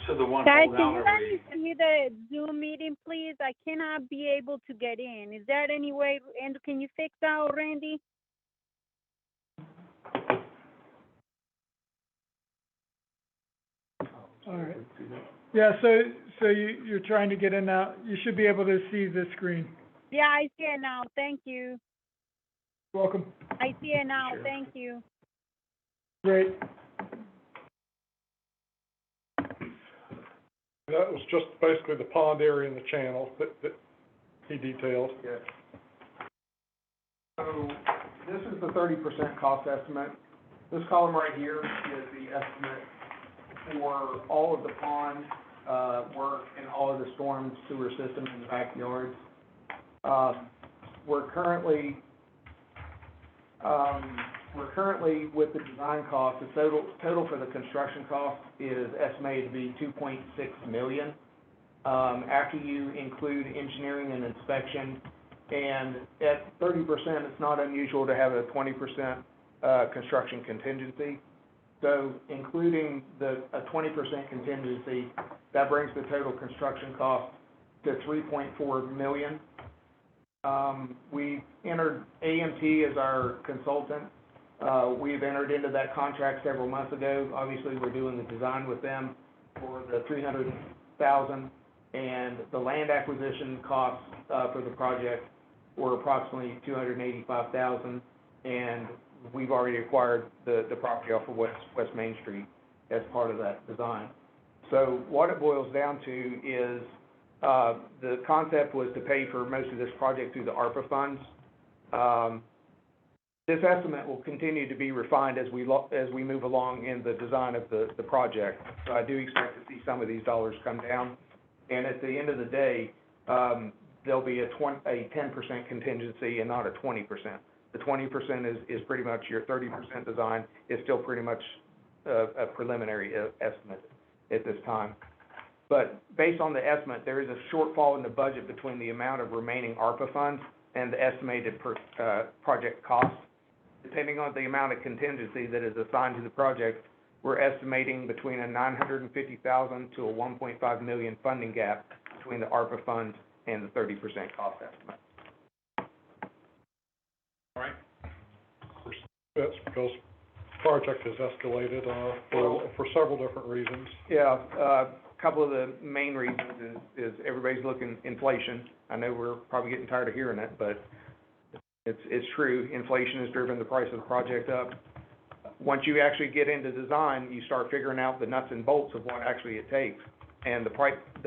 So the one Guys, holdout, can you are let we, me see the Zoom meeting, please? I cannot be able to get in. Is there any way, and can you fix that, Randy? All right. Yeah, so you're trying to get in now. You should be able to see the screen. Yeah, I see it now. Thank you. Welcome. I see it now. Thank you. Great. That was just basically the pond area and the channel that he detailed. Yes. So, this is the 30% cost estimate. This column right here is the estimate for all of the pond, work and all of the storm sewer systems in the backyards. We're currently with the design cost, the total for the construction cost is estimated to be $2.6 million. After you include engineering and inspection, and at 30%, it's not unusual to have a 20% construction contingency. So including a 20% contingency, that brings the total construction cost to $3.4 million. We entered AMT as our consultant. We've entered into that contract several months ago. Obviously, we're doing the design with them for the $300,000, and the land acquisition costs for the project were approximately $285,000, and we've already acquired the property off of West Main Street as part of that design. So what it boils down to is the concept was to pay for most of this project through the ARPA funds. This estimate will continue to be refined as we move along in the design of the project. So I do expect to see some of these dollars come down. And at the end of the day, there'll be a 10% contingency and not a 20%. The 20% is pretty much your 30% design is still pretty much a preliminary estimate at this time. But based on the estimate, there is a shortfall in the budget between the amount of remaining ARPA funds and the estimated project cost. Depending on the amount of contingency that is assigned to the project, we're estimating between a $950,000 to a $1.5 million funding gap between the ARPA funds and the 30% cost estimate. all right? That's because project has escalated, for several different reasons. Yeah, a couple of the main reasons is everybody's looking inflation. I know we're probably getting tired of hearing it, but it's true. Inflation has driven the price of the project up. Once you actually get into design, you start figuring out the nuts and bolts of what actually it takes. And the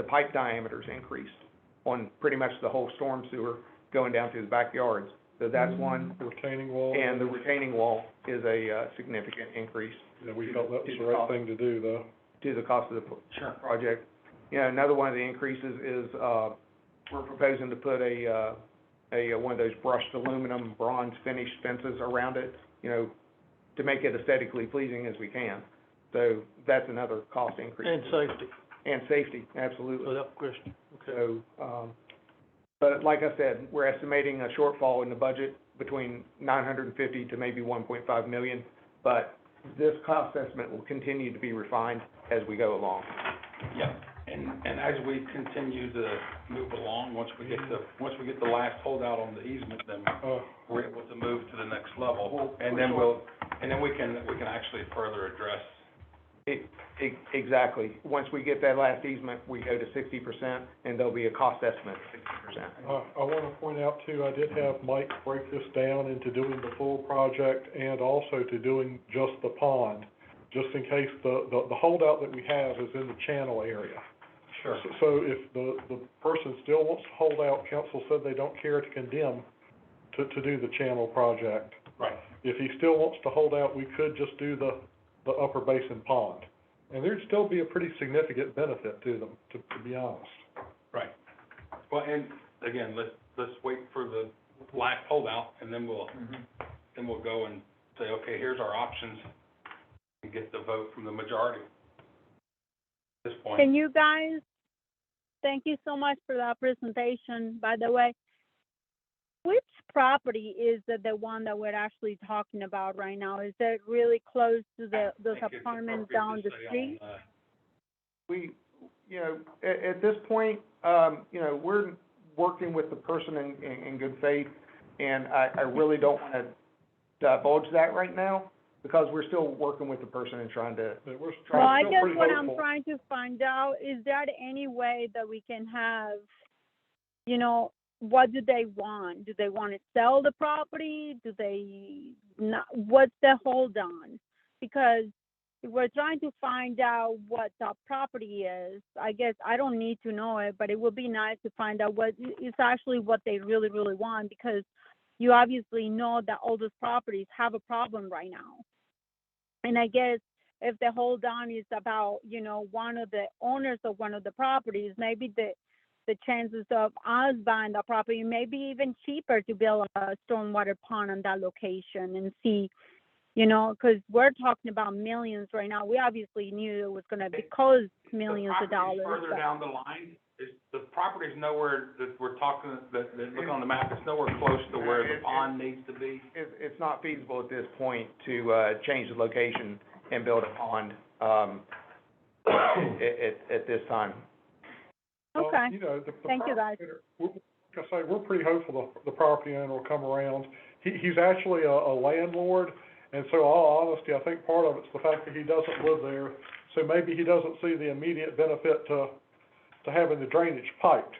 pipe diameters increased on pretty much the whole storm sewer going down through the backyards. So that's one. The retaining wall. And the retaining wall is a significant increase. Yeah, we felt that was the right thing to do, though. To the cost of the project. You know, another one of the increases is, we're proposing to put one of those brushed aluminum bronze finished fences around it, you know, to make it aesthetically pleasing as we can. So that's another cost increase. And safety, And safety, absolutely. without question. Okay. So, but like I said, we're estimating a shortfall in the budget between $950 to maybe $1.5 million, but this cost estimate will continue to be refined as we go along. Yeah, and as we continue to move along, once we get the last holdout on the easement, then we're able to move to the next level. And then we can actually further address. Exactly. Once we get that last easement, we go to 60%, and there'll be a cost estimate of 60%. I want to point out too, I did have Mike break this down into doing the full project and also to doing just the pond, just in case the holdout that we have is in the channel area. Sure. So if the person still wants to hold out, council said they don't care to condemn to do the channel project. Right. If he still wants to hold out, we could just do the upper basin pond. And there'd still be a pretty significant benefit to them, to be honest. Right. Well, and again, let's wait for the last holdout, and then we'll go and say, okay, here's our options, and get the vote from the majority at this point. Can you guys, thank you so much for that presentation, by the way. Which property is the one that we're actually talking about right now? Is it really close to those I think it's apartments appropriate down to the say street? on, We, you know, at this point, you know, we're working with the person in good faith, and I really don't wanna divulge that right now, because we're still working with the person and trying to, But we're Well, I still guess pretty what I'm hopeful. trying to find out, is there any way that we can have, you know, what do they want? Do they want to sell the property? Do they not? What's the hold on? Because if we're trying to find out what the property is, I guess I don't need to know it, but it would be nice to find out what is actually what they really, really want, because you obviously know that all those properties have a problem right now. And I guess if the hold on is about, you know, one of the owners of one of the properties, maybe the chances of us buying the property may be even cheaper to build a stormwater pond on that location and see, you know, because we're talking about millions right now. We obviously knew it was going to cost millions of the dollars. property's further down the line, the property's nowhere that we're talking, that look on the map, it's nowhere close to where the pond needs to be. it's not feasible at this point to, change the location and build a pond, at this time. Well, Okay. you know, the Thank you, guys. property owner, like I say, we're pretty hopeful the property owner will come around. He's actually a landlord, and so all honesty, I think part of it's the fact that he doesn't live there, so maybe he doesn't see the immediate benefit to having the drainage piped.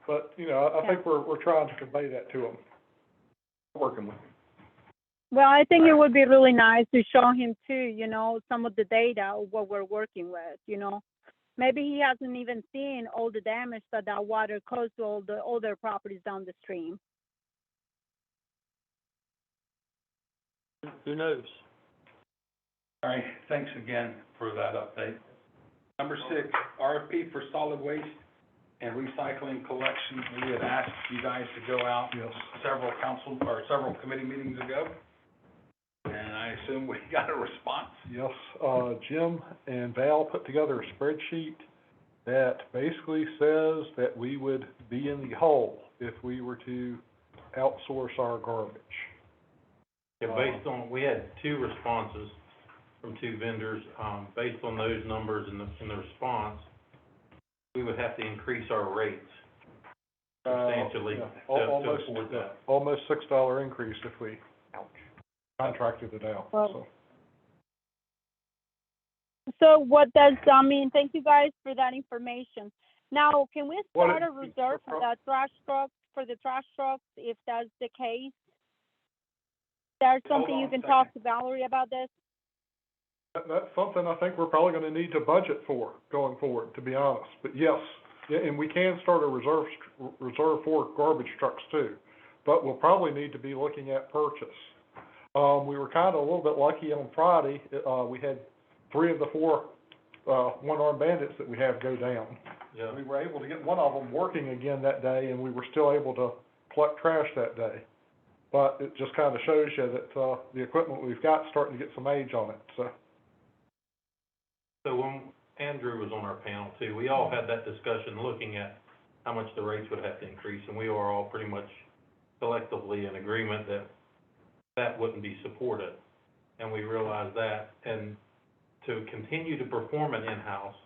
But, you know, I think we're trying to convey that to him. Working with him. Well, I think it would be really nice to show him too, you know, some of the data of what we're working with, you know. Maybe he hasn't even seen all the damage that water caused to all the other properties down the stream. Who knows? All right, thanks again for that update. Number 6, RFP for solid waste and recycling collection. We had asked you guys to go out Yes. several committee meetings ago, and I assume we got a response. Yes, Jim and Val put together a spreadsheet that basically says that we would be in the hole if we were to outsource our garbage. Yeah, based on, we had 2 responses from 2 vendors, based on those numbers and the response, we would have to increase our rates substantially Yeah, to almost, afford that. almost $6 increase if we contracted it out, Well, so. So what does that mean? Thank you guys for that information. Now, can we What start it- a reserve for the trash trucks, if that's the case? There's Hold something on you a can second. talk to Valerie about this? That's something I think we're probably gonna need to budget for going forward, to be honest. But yes, yeah, and we can start a reserve for garbage trucks too. But we'll probably need to be looking at purchase. We were kinda a little bit lucky on Friday. We had 3 of the 4, one-armed bandits that we have go down. Yeah. We were able to get one of them working again that day, and we were still able to collect trash that day. But it just kinda shows you that, the equipment we've got is starting to get some age on it, so. So when Andrew was on our panel too, we all had that discussion looking at how much the rates would have to increase, and we were all pretty much collectively in agreement that that wouldn't be supported. And we realized that, and to continue to perform it in-house,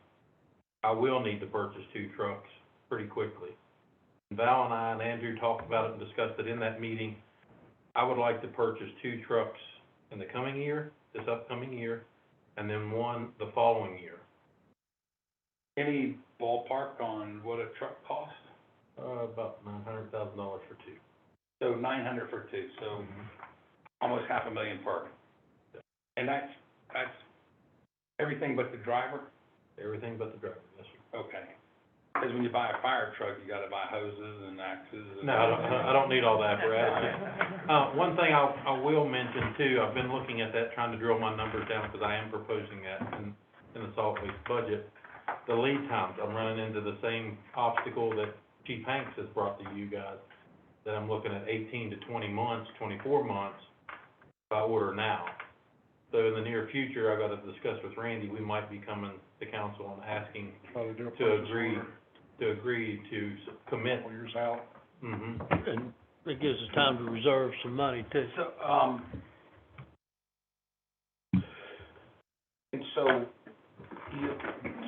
I will need to purchase 2 trucks pretty quickly. Val and I and Andrew talked about it and discussed it in that meeting. I would like to purchase 2 trucks in the coming year, this upcoming year, and then 1 the following year. Any ballpark on what a truck costs? About $900,000 for 2. So 900 for 2, so almost $500,000 per. And that's everything but the driver? Everything but the driver, yes, sir. Okay. Because when you buy a fire truck, you gotta buy hoses and axes and... No, I don't need all that, Brad. One thing I will mention too, I've been looking at that, trying to drill my numbers down, because I am proposing that in the solid waste budget. The lead times, I'm running into the same obstacle that Chief Hanks has brought to you guys, that I'm looking at 18 to 20 months, 24 months by order now. So in the near future, I've got to discuss with Randy, we might be coming to council and asking Try to do a to purchase agree, order commit. 4 years out. Mm-hmm. And it gives us time to reserve some money too. So, and so,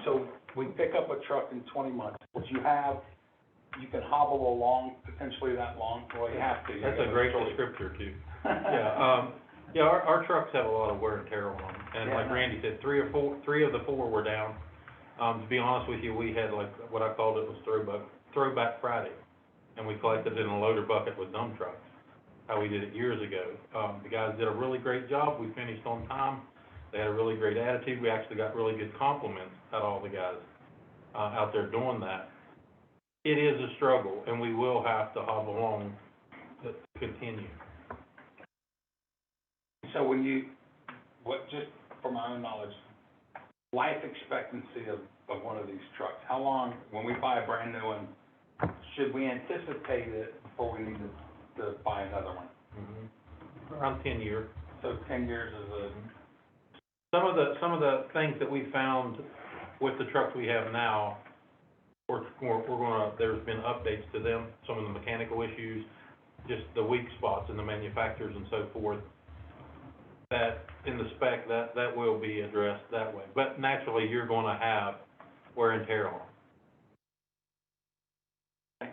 so we pick up a truck in 20 months, would you can hobble along potentially that long? Well, you have to. You That's gotta a great sort of- descriptor too. Yeah, our trucks have a lot of wear and tear on them, and Yeah, like no. Randy said, three of the four were down. To be honest with you, we had like, what I called it was throwback Friday, and we collected in a loader bucket with dump trucks, how we did it years ago. The guys did a really great job, we finished on time, they had a really great attitude, we actually got really good compliments out of all the guys, out there doing that. It is a struggle, and we will have to hobble along to continue. So just from my own knowledge, life expectancy of one of these trucks, how long, when we buy a brand new one, should we anticipate it before we need to buy another one? Mm-hmm. Around 10 years. So 10 years is a, Some of the things that we found with the trucks we have now, there's been updates to them, some of the mechanical issues, just the weak spots in the manufacturers and so forth, that in the spec, that will be addressed that way. But naturally, you're gonna have wear and tear on them.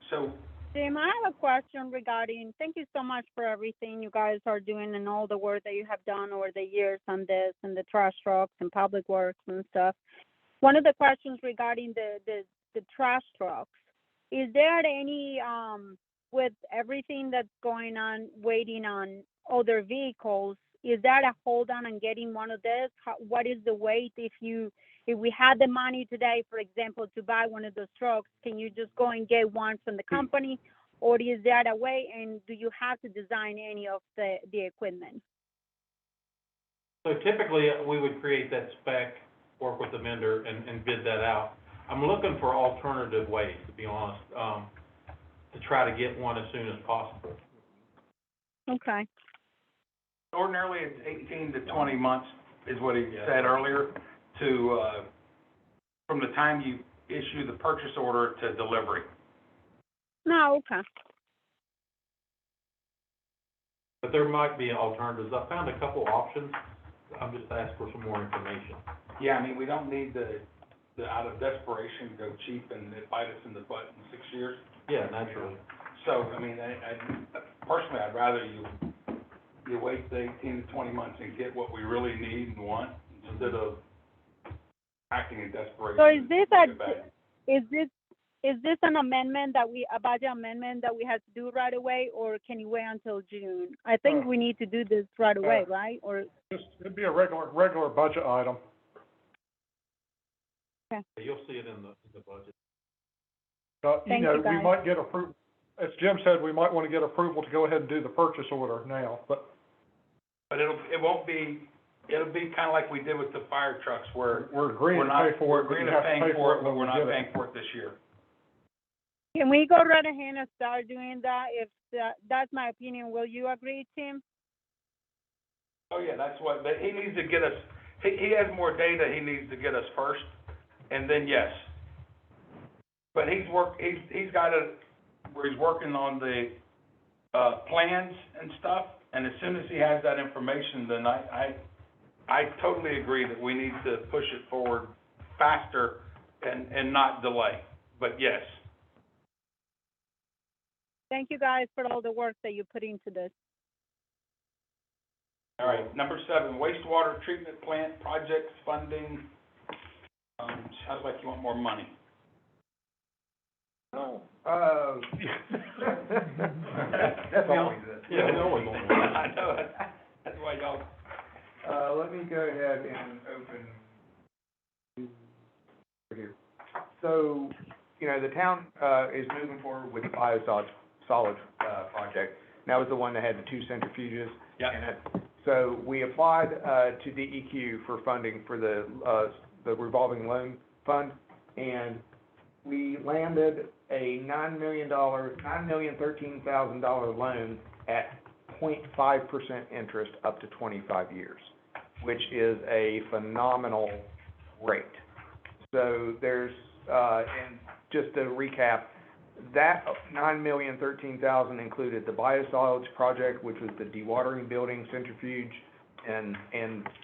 so, Jim, I have a question regarding, thank you so much for everything you guys are doing and all the work that you have done over the years on this and the trash trucks and public works and stuff. One of the questions regarding the trash trucks, is there any, with everything that's going on, waiting on other vehicles, is that a hold on getting one of this? What is the wait if we had the money today, for example, to buy one of those trucks, can you just go and get one from the company? Or is that a way, and do you have to design any of the equipment? So typically, we would create that spec, work with the vendor and bid that out. I'm looking for alternative ways, to be honest, to try to get one as soon as possible. Okay. ordinarily it's 18 to 20 months is what he said earlier to, from the time you issue the purchase order to delivery. No, okay. But there might be alternatives. I found a couple options. I'm just asking for some more information. Yeah, I mean, we don't need the out of desperation, go cheap and it bite us in the butt in 6 years. Yeah, naturally. So, I mean, personally, I'd rather you wait the 18 to 20 months and get what we really need and want instead of acting in desperation. So is this and get back. is this an amendment a budget amendment that we have to do right away, or can you wait until June? I think we need to do this right away, right? Or, It'd be a regular budget item. You'll see it in the budget. Thank you, We guys. might get approval, as Jim said, we might want to get approval to go ahead and do the purchase order now, but But it'll be kind of like we did with the fire trucks where we're agreeing to pay for we're it, but agreeing you to have to paying pay for for it, it but when we're we not get paying it. for it this year. can we go right ahead and start doing that? If that's my opinion, will you agree, Tim? Oh, yeah, that's what, but he needs to get us, he has more data he needs to get us first, and then yes. But he's got where he's working on the, plans and stuff, and as soon as he has that information, then I totally agree that we need to push it forward faster and not delay, but yes. Thank you guys for all the work that you put into this. All right, number 7, wastewater treatment plant projects funding. Sounds like you want more money. No, that's always it. Yeah, we always want more. I know it. That's why y'all. Let me go ahead and open here. So, the town, is moving forward with the biosolids project. That was the one that had the 2 centrifuges. Yeah. And so we applied, to DEQ for funding for the revolving loan fund, and we landed a $9,013,000 loan at 0.5% interest up to 25 years, which is a phenomenal rate. So there's, and just to recap, that $9,013,000 included the biosolids project, which was the dewatering building, centrifuge, and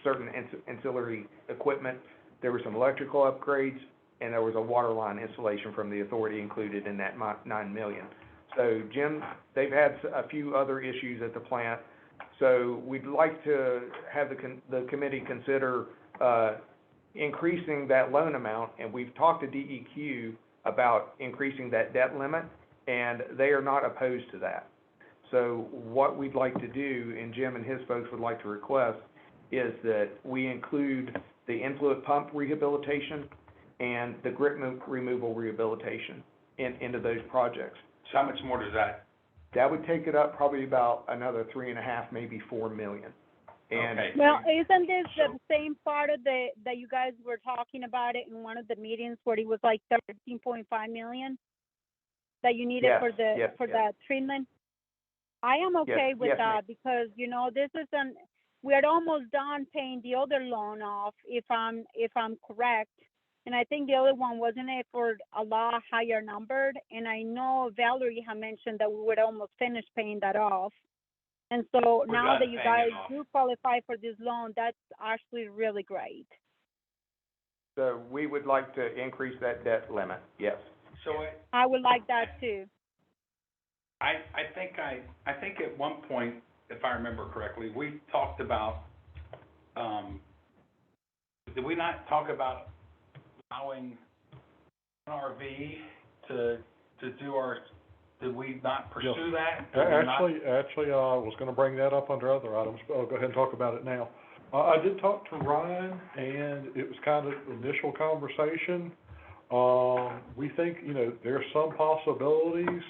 certain ancillary equipment. There were some electrical upgrades, and there was a water line installation from the authority included in that $9 million. So Jim, they've had a few other issues at the plant, so we'd like to have the committee consider increasing that loan amount, and we've talked to DEQ about increasing that debt limit, and they are not opposed to that. So what we'd like to do, and Jim and his folks would like to request, is that we include the influent pump rehabilitation and the grit removal rehabilitation into those projects. So how much more does that? That would take it up probably about another 3.5, maybe 4 million. And Okay. Well, isn't this the same part of that you guys were talking about it in one of the meetings where it was like 13.5 million that you needed Yes, for the, yes, for yes. that treatment? I am okay with yes, ma'am. that because, you know, this isn't, we're almost done paying the other loan off, if I'm correct. And I think the other one wasn't it for a lot higher numbered, and I know Valerie had mentioned that we would almost finish paying that off. And so We're now done that you paying it guys off. do qualify for this loan, that's actually really great. so we would like to increase that debt limit, yes. So I would like that too. I think at one point, if I remember correctly, we talked about, did we not talk about allowing NRV to do our, did we not pursue that? Did we not- Actually, I was gonna bring that up under other items, but I'll go ahead and talk about it now. I did talk to Ryan, and it was kind of initial conversation. We think, you know, there's some possibilities.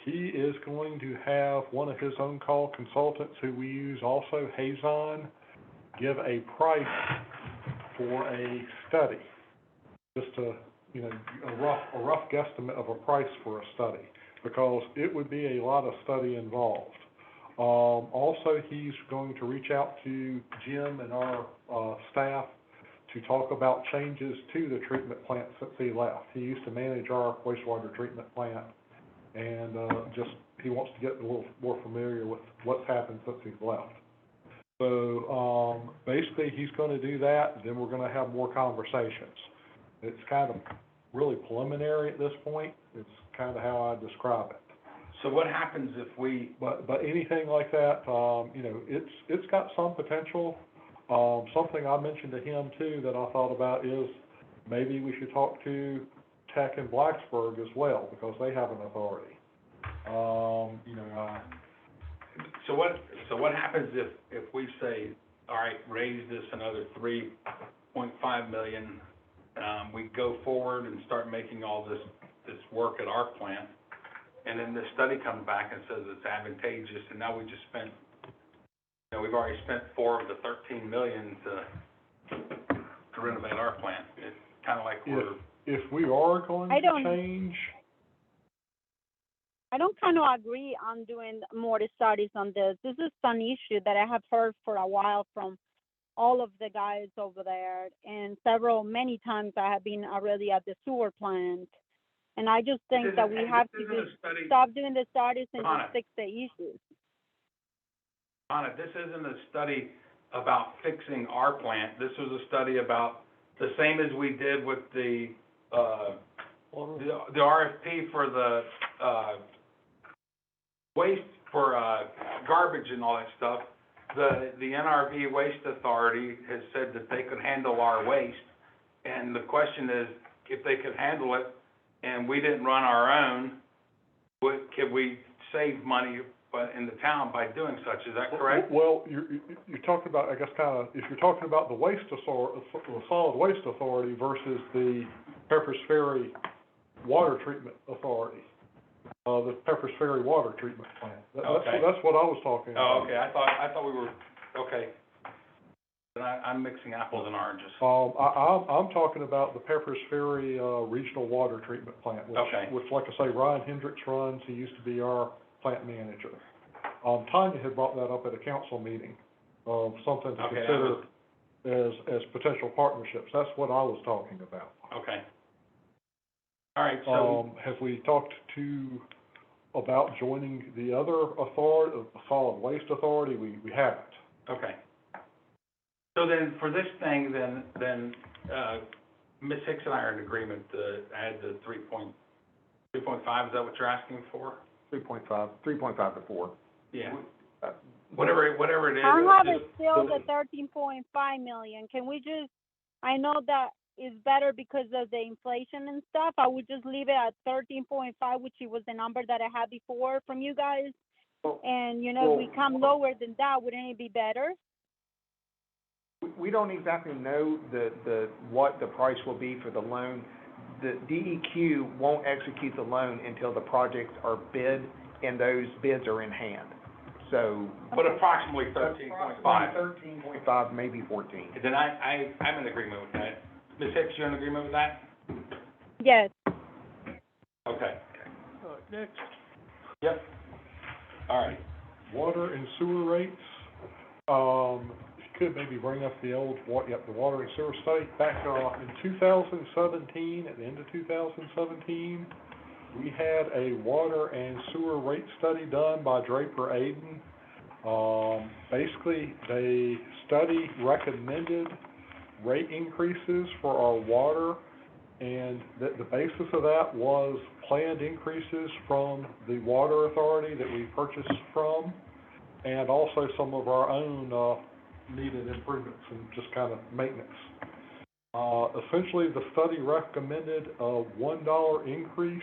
He is going to have one of his on-call consultants who we use also, Hazon, give a price for a study. Just a, you know, a rough guesstimate of a price for a study, because it would be a lot of study involved. Also, he's going to reach out to Jim and our, staff to talk about changes to the treatment plant since he left. He used to manage our wastewater treatment plant, and, he wants to get a little more familiar with what's happened since he's left. So, basically, he's gonna do that, then we're gonna have more conversations. It's kind of really preliminary at this point. It's kind of how I describe it. So what happens if we, But anything like that, you know, it's got some potential. Something I mentioned to him too that I thought about is maybe we should talk to Tech in Blacksburg as well, because they have an authority. You know, so what happens if we say, all right, raise this another 3.5 million, we go forward and start making all this work at our plant, and then the study comes back and says it's advantageous, and now we just spent, you know, we've already spent 4 of the 13 million to renovate our plant. It's kind of like we're, if we are going I to don't- change, I don't kind of agree on doing more studies on this. This is an issue that I have heard for a while from all of the guys over there, and many times I have been already at the sewer plant. And I just think that we have to This isn't a study, stop doing the studies and Donna. just fix the issues. Anna, this isn't a study about fixing our plant. This was a study about the same as we did with the RFP for the, waste, for, garbage and all that stuff. The NRV Waste Authority has said that they could handle our waste, and the question is, if they could handle it, and we didn't run our own, could we save money in the town by doing such? Is that correct? Well, you're talking about, I guess, kind of, if you're talking about the solid waste authority versus the Peppers Ferry Water Treatment Authority, the Peppers Ferry Water Treatment Plant. Okay. That's what I was talking about. Oh, okay, I thought we were, okay. But I'm mixing apples and oranges. I'm talking about the Peppers Ferry, Regional Water Treatment Plant, Okay. which, like I say, Ryan Hendricks runs. He used to be our plant manager. Tanya had brought that up at a council meeting, of something to Okay, consider as potential partnerships. That's what I was talking about. Okay. All right, so, Have we talked about joining the other authority, the Solid Waste Authority? We haven't. okay. So then, for this thing, then, Ms. Hicks and I are in agreement to add the 3.5, is that what you're asking for? 3.5 to 4. Yeah. Uh, Whatever it is. I have just- it still the 13.5 million. Can we just, I know that is better because of the inflation and stuff. I would just leave it at 13.5, which was the number that I had before from you guys. Well- And, you know, if we come lower than that, wouldn't it be better? We don't exactly know what the price will be for the loan. The DEQ won't execute the loan until the projects are bid and those bids are in hand. So. But approximately 13.5. 13.5, maybe 14. Then I'm in agreement with that. Ms. Hicks, you in agreement with that? Yes. Okay. All right, next. Yep. All right. Water and sewer rates, if you could maybe bring up the old, the water and sewer study. Back, in 2017, at the end of 2017, we had a water and sewer rate study done by Draper Aden. Basically, the study recommended rate increases for our water, and the basis of that was planned increases from the water authority that we purchased from, and also some of our own, needed improvements and just kind of maintenance. Essentially, the study recommended a $1 increase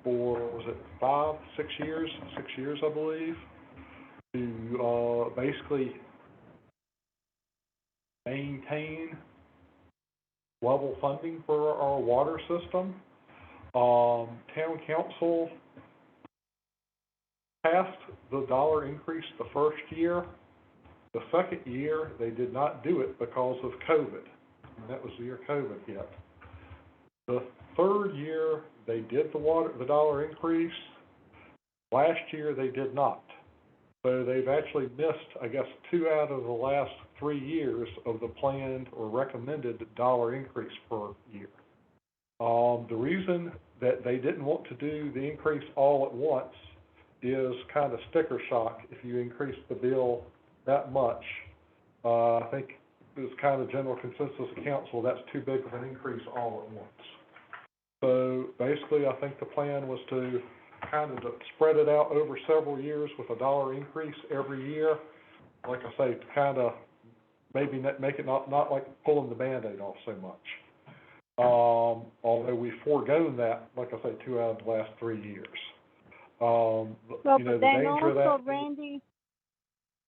for, was it 6 years? 6 years, I believe, to, basically maintain level funding for our water system. Town council passed the dollar increase the first year. The second year, they did not do it because of COVID, and that was the year COVID hit. The third year, they did the dollar increase. Last year, they did not. So they've actually missed, I guess, 2 out of the last 3 years of the planned or recommended dollar increase per year. The reason that they didn't want to do the increase all at once is kind of sticker shock. If you increase the bill that much, I think it's kind of general consensus of council, that's too big of an increase all at once. So basically, I think the plan was to kind of spread it out over several years with a dollar increase every year. Like I say, to kind of maybe make it not like pulling the Band-Aid off so much. Although we've foregone that, like I say, 2 out of the last 3 years. Well, you know, but then the danger of also, that. Randy,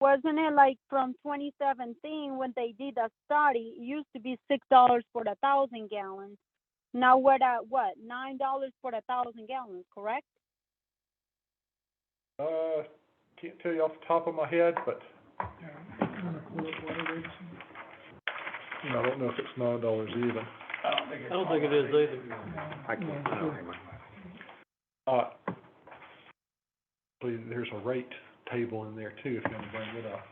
wasn't it like from 2017 when they did a study, it used to be $6 for 1,000 gallons. Now we're at what, $9 for 1,000 gallons, correct? Can't tell you off the top of my head, but I don't know if it's $9 even. I don't think it is either. I can't, I don't know. There's a rate table in there too, if you want to bring it up.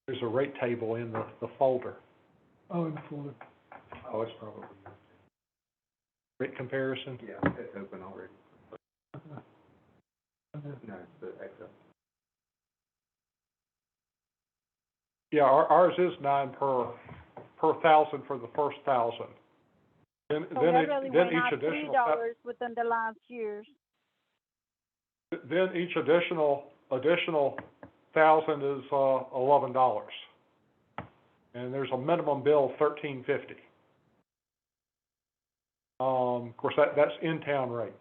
There's a rate table in the folder. Oh, in the folder. Oh, it's probably, Rate comparison. yeah, it's open already. No, it's the Excel. Yeah, ours is 9 per 1,000 for the first 1,000. Then So that really went each up additional $3 within the last years. then each additional 1,000 is $11, and there's a minimum bill of $13.50. Of course, that's in-town rates.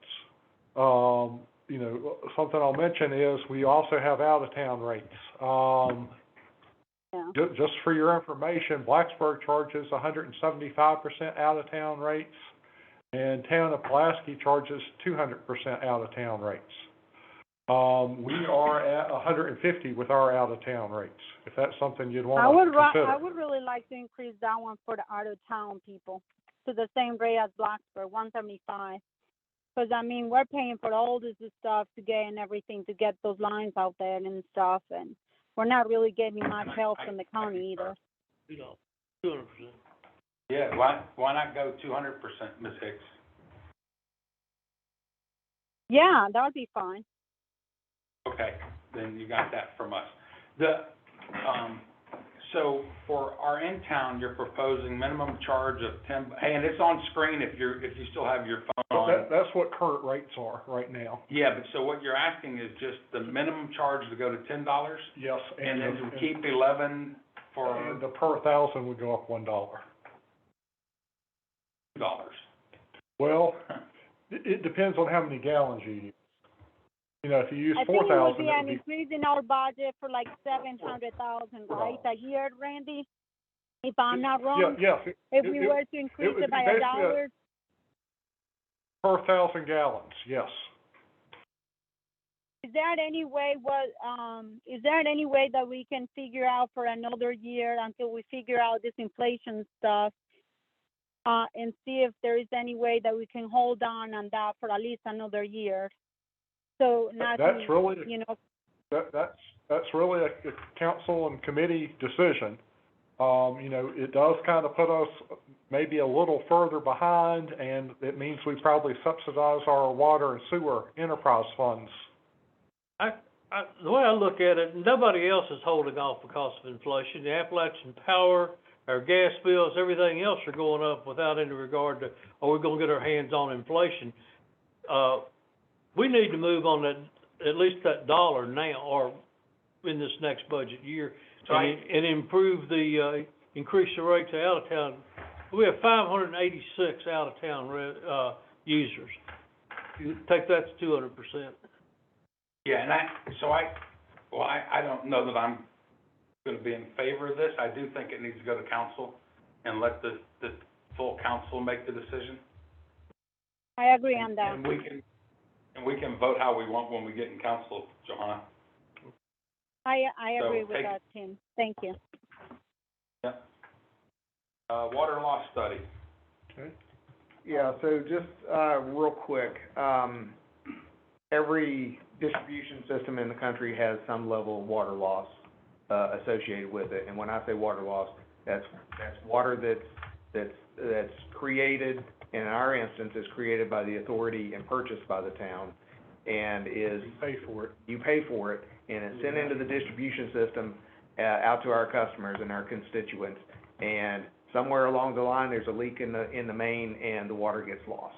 You know, something I'll mention is we also have out-of-town rates. Yeah. Just for your information, Blacksburg charges 175% out-of-town rates, and town of Pulaski charges 200% out-of-town rates. We are at 150 with our out-of-town rates, if that's something you'd I wanna would consider. I would really like to increase that one for the out-of-town people to the same rate as Blacksburg, 175. Because, I mean, we're paying for all this stuff to get and everything to get those lines out there and stuff, and we're not really getting much help from the county either. You know, 200%. Yeah, why not go 200%, Ms. Hicks? Yeah, that would be fine. Okay, then you got that from us. So for our in-town, you're proposing minimum charge of 10, and it's on screen if you still have your phone on. That's what current rates are right now. Yeah, but so what you're asking is just the minimum charge to go to $10, Yes, and then to keep 11 for and the per thousand would go up $1. $2. Well, it depends on how many gallons you use. You know, if you use I think it would 4,000, be it an would be, increase in our budget for like 700,000, right, a year, Randy? If I'm not wrong? yes. If we were to increase would it be by basically $1? per 1,000 gallons, yes. Is there any way that we can figure out for another year until we figure out this inflation stuff, and see if there is any way that we can hold on that for at least another year? So not That's to, really, you know, that's really a council and committee decision. You know, it does kind of put us maybe a little further behind, and it means we probably subsidize our water and sewer enterprise funds. The way I look at it, nobody else is holding off because of inflation. The Appalachian Power, our gas bills, everything else are going up without any regard to, are we gonna get our hands on inflation? We need to move on that, at least that dollar now, or in this next budget year, and improve the, increase the rate to out-of-town. We have 586 out-of-town, users. You take that to 200%. Yeah, and I don't know that I'm gonna be in favor of this. I do think it needs to go to council and let the full council make the decision. I agree on that. And we can vote how we want when we get in council, Johanna. I So agree with take- that, Tim. Thank you. Yeah. Water loss study. Okay. Yeah, so just, real quick, every distribution system in the country has some level of water loss, associated with it. And when I say water loss, that's water that's created, in our instance, is created by the authority and purchased by the town, and is. You pay for it. You pay for it, and it's sent into the distribution system, out to our customers and our constituents. And somewhere along the line, there's a leak in the main, and the water gets lost.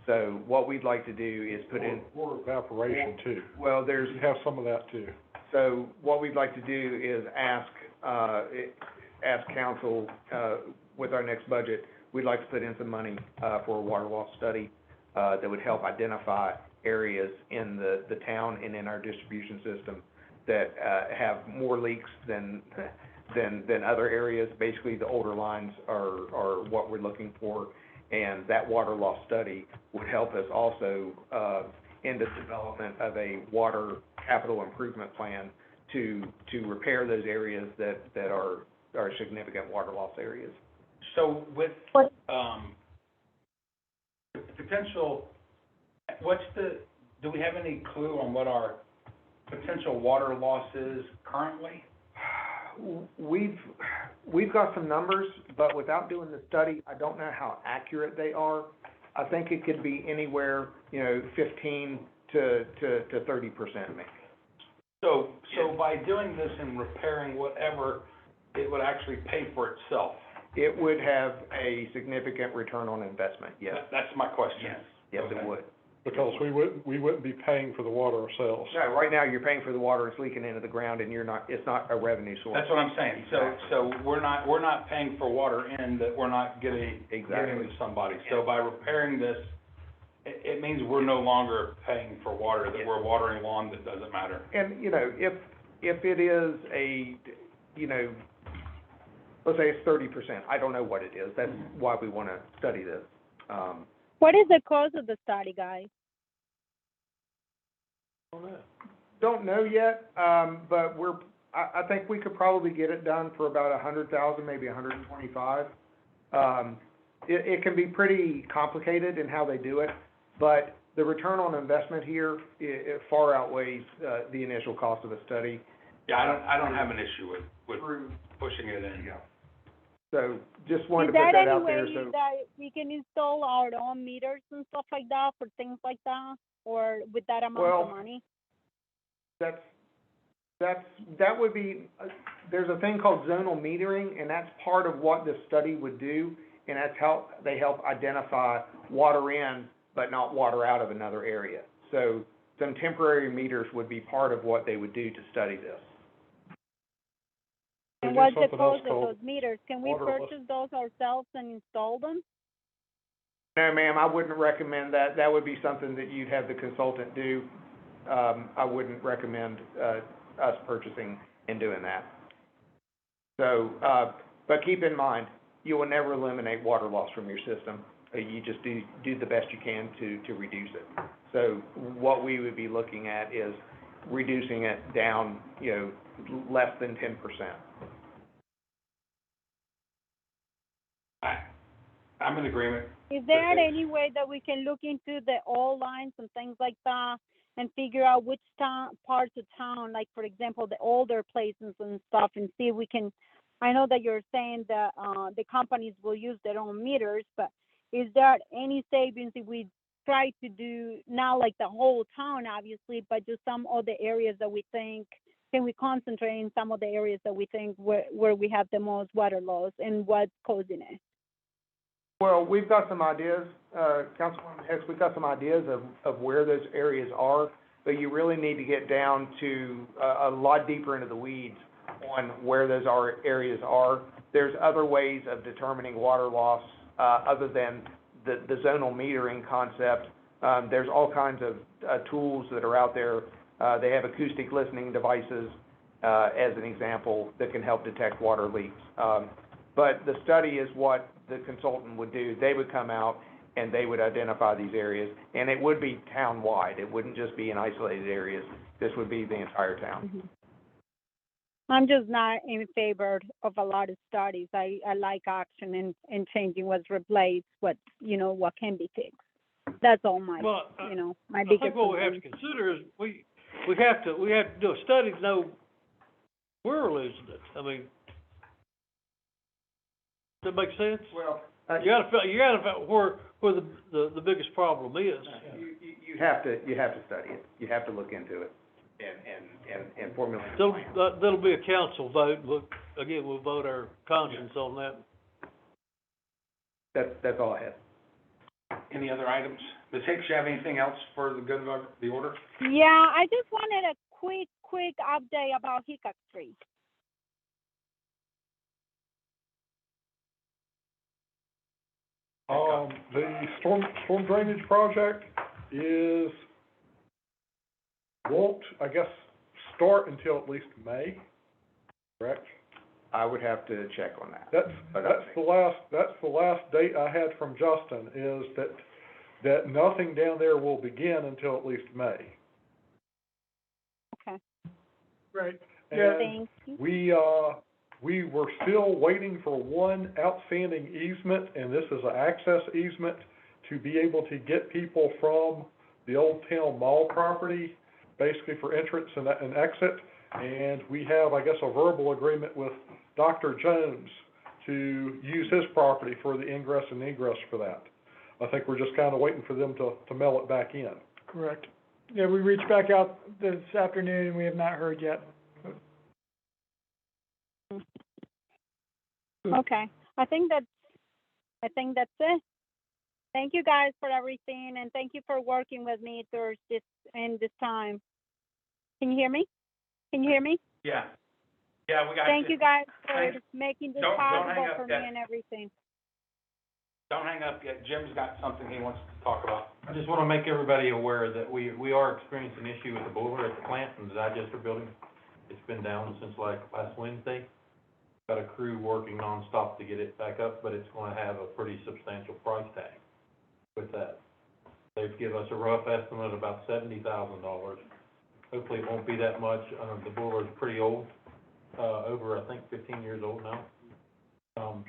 So what we'd like to do is put in. Or evaporation too. Well, there's. You have some of that too. So what we'd like to do is ask council, with our next budget, we'd like to put in some money, for a water loss study, that would help identify areas in the town and in our distribution system that, have more leaks than other areas. Basically, the older lines are what we're looking for, and that water loss study would help us also, in the development of a water capital improvement plan to repair those areas that are significant water loss areas. So with, potential, do we have any clue on what our potential water loss is currently? We've got some numbers, but without doing the study, I don't know how accurate they are. I think it could be anywhere, 15 to 30% maybe. So by doing this and repairing whatever, it would actually pay for itself? It would have a significant return on investment, yes. That's my question. Yes, Okay. it would. Because we wouldn't be paying for the water ourselves. No, right now, you're paying for the water, it's leaking into the ground, and it's not a revenue source. That's what I'm saying. So we're not paying for water in that we're not giving Exactly. to somebody. So by repairing this, it means we're no longer paying for water, that we're watering lawn that doesn't matter. And, if it is let's say it's 30%, I don't know what it is, that's why we wanna study this. What is the cost of the study, guys? on that? Don't know yet, but I think we could probably get it done for about 100,000, maybe 125. It can be pretty complicated in how they do it, but the return on investment here, it far outweighs, the initial cost of a study. Yeah, I don't have an issue with pushing it in. So just wanted Is to put there that any out there, way so. that we can install our own meters and stuff like that for things like that? Or with that amount Well, of money? That would be, there's a thing called zonal metering, and that's part of what this study would do, and that's how they help identify water in, but not water out of another area. So some temporary meters would be part of what they would do to study this. And do what's the something else cost of called those meters? Can we waterless. purchase those ourselves and install them? No, ma'am, I wouldn't recommend that. That would be something that you'd have the consultant do. I wouldn't recommend, us purchasing and doing that. So, but keep in mind, you will never eliminate water loss from your system. You just do the best you can to reduce it. So what we would be looking at is reducing it down, less than 10%. I'm in agreement. Is there Okay. any way that we can look into the oil lines and things like that and figure out which parts of town, like for example, the older places and stuff, and see if we can, I know that you're saying that, the companies will use their own meters, but is there any savings if we try to do, not like the whole town, obviously, but just some other areas that we think, can we concentrate in some of the areas that we think where we have the most water loss and what's causing it? Well, we've got some ideas, Councilwoman Hicks, we've got some ideas of where those areas are, but you really need to get down to a lot deeper into the weeds on where those areas are. There's other ways of determining water loss, other than the zonal metering concept. There's all kinds of tools that are out there. They have acoustic listening devices, as an example, that can help detect water leaks. But the study is what the consultant would do. They would come out and they would identify these areas, and it would be town-wide. It wouldn't just be in isolated areas. This would be the entire town. Mhm. I'm just not in favor of a lot of studies. I like action and changing what's replaced, what can be fixed. That's all my, Well, my I biggest think what we have to concern. consider is we have to do a study to know where we're losing it. I mean, does that make sense? Well, You gotta find where the biggest problem is. you have to study it. You have to look into it and formulate a plan. That'll be a council vote. We'll vote our conscience on that. That's all I have. Any other items? Ms. Hicks, you have anything else for the good of the order? Yeah, I just wanted a quick update about Hickok Street. The storm drainage project won't, I guess, start until at least May, correct? I would have to check on that. That's the last date I had from Justin, is that nothing down there will begin until at least May. Okay. Right. And Thank you. we were still waiting for one outstanding easement, and this is an access easement to be able to get people from the Old Town Mall property, basically for entrance and exit. And we have, I guess, a verbal agreement with Dr. Jones to use his property for the ingress and egress for that. I think we're just kind of waiting for them to mail it back in. Correct. Yeah, we reached back out this afternoon, we have not heard yet. Okay. I think that's it. Thank you guys for everything, and thank you for working with me through this time. Can you hear me? Yeah. Yeah, we got Thank you guys for Thanks. making this Don't hang possible up for me yet. and everything. Don't hang up yet. Jim's got something he wants to talk about. I just wanna make everybody aware that we are experiencing an issue with the boiler at the plant in the digester building. It's been down since like last Wednesday. Got a crew working nonstop to get it back up, but it's gonna have a pretty substantial price tag with that. They've given us a rough estimate of about $70,000 Hopefully it won't be that much. The boiler's pretty old, over, I think, 15 years old now.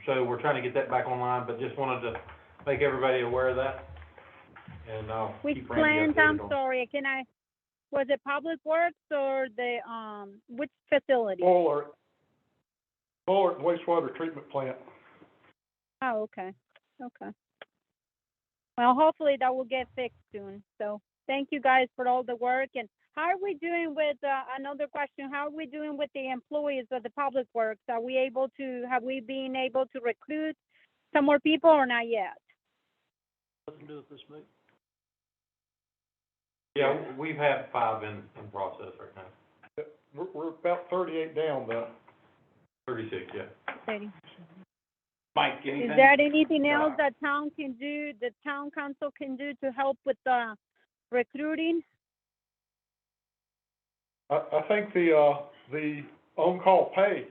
So we're trying to get that back online, but just wanted to make everybody aware of that. And I'll Which keep Randy plant, updated I'm on. sorry, was it Public Works or the, which facility? Boiler and wastewater treatment plant. Oh, okay, okay. Well, hopefully that will get fixed soon, so thank you guys for all the work. And how are we doing with, another question, how are we doing with the employees of the Public Works? Have we been able to recruit some more people or not yet? Nothing to do with this meeting. Yeah, we've had 5 in process right now. We're about 38 down though. 36, yeah. Steady. Mike, anything? Is there anything else that town can do, the town council can do to help with the recruiting? I think the on-call pay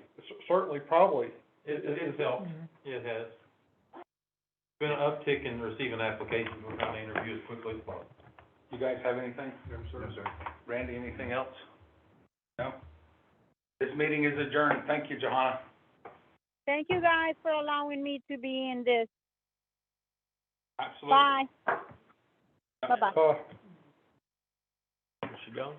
certainly probably. It's helped. Yeah, it has. Been an uptick in receiving applications. We're trying to interview as quickly as possible. You guys have anything? No, sir. Randy, anything else? No? This meeting is adjourned. Thank you, Johanna. Thank you guys for allowing me to be in this. Absolutely. Bye. Bye-bye. Is she gone?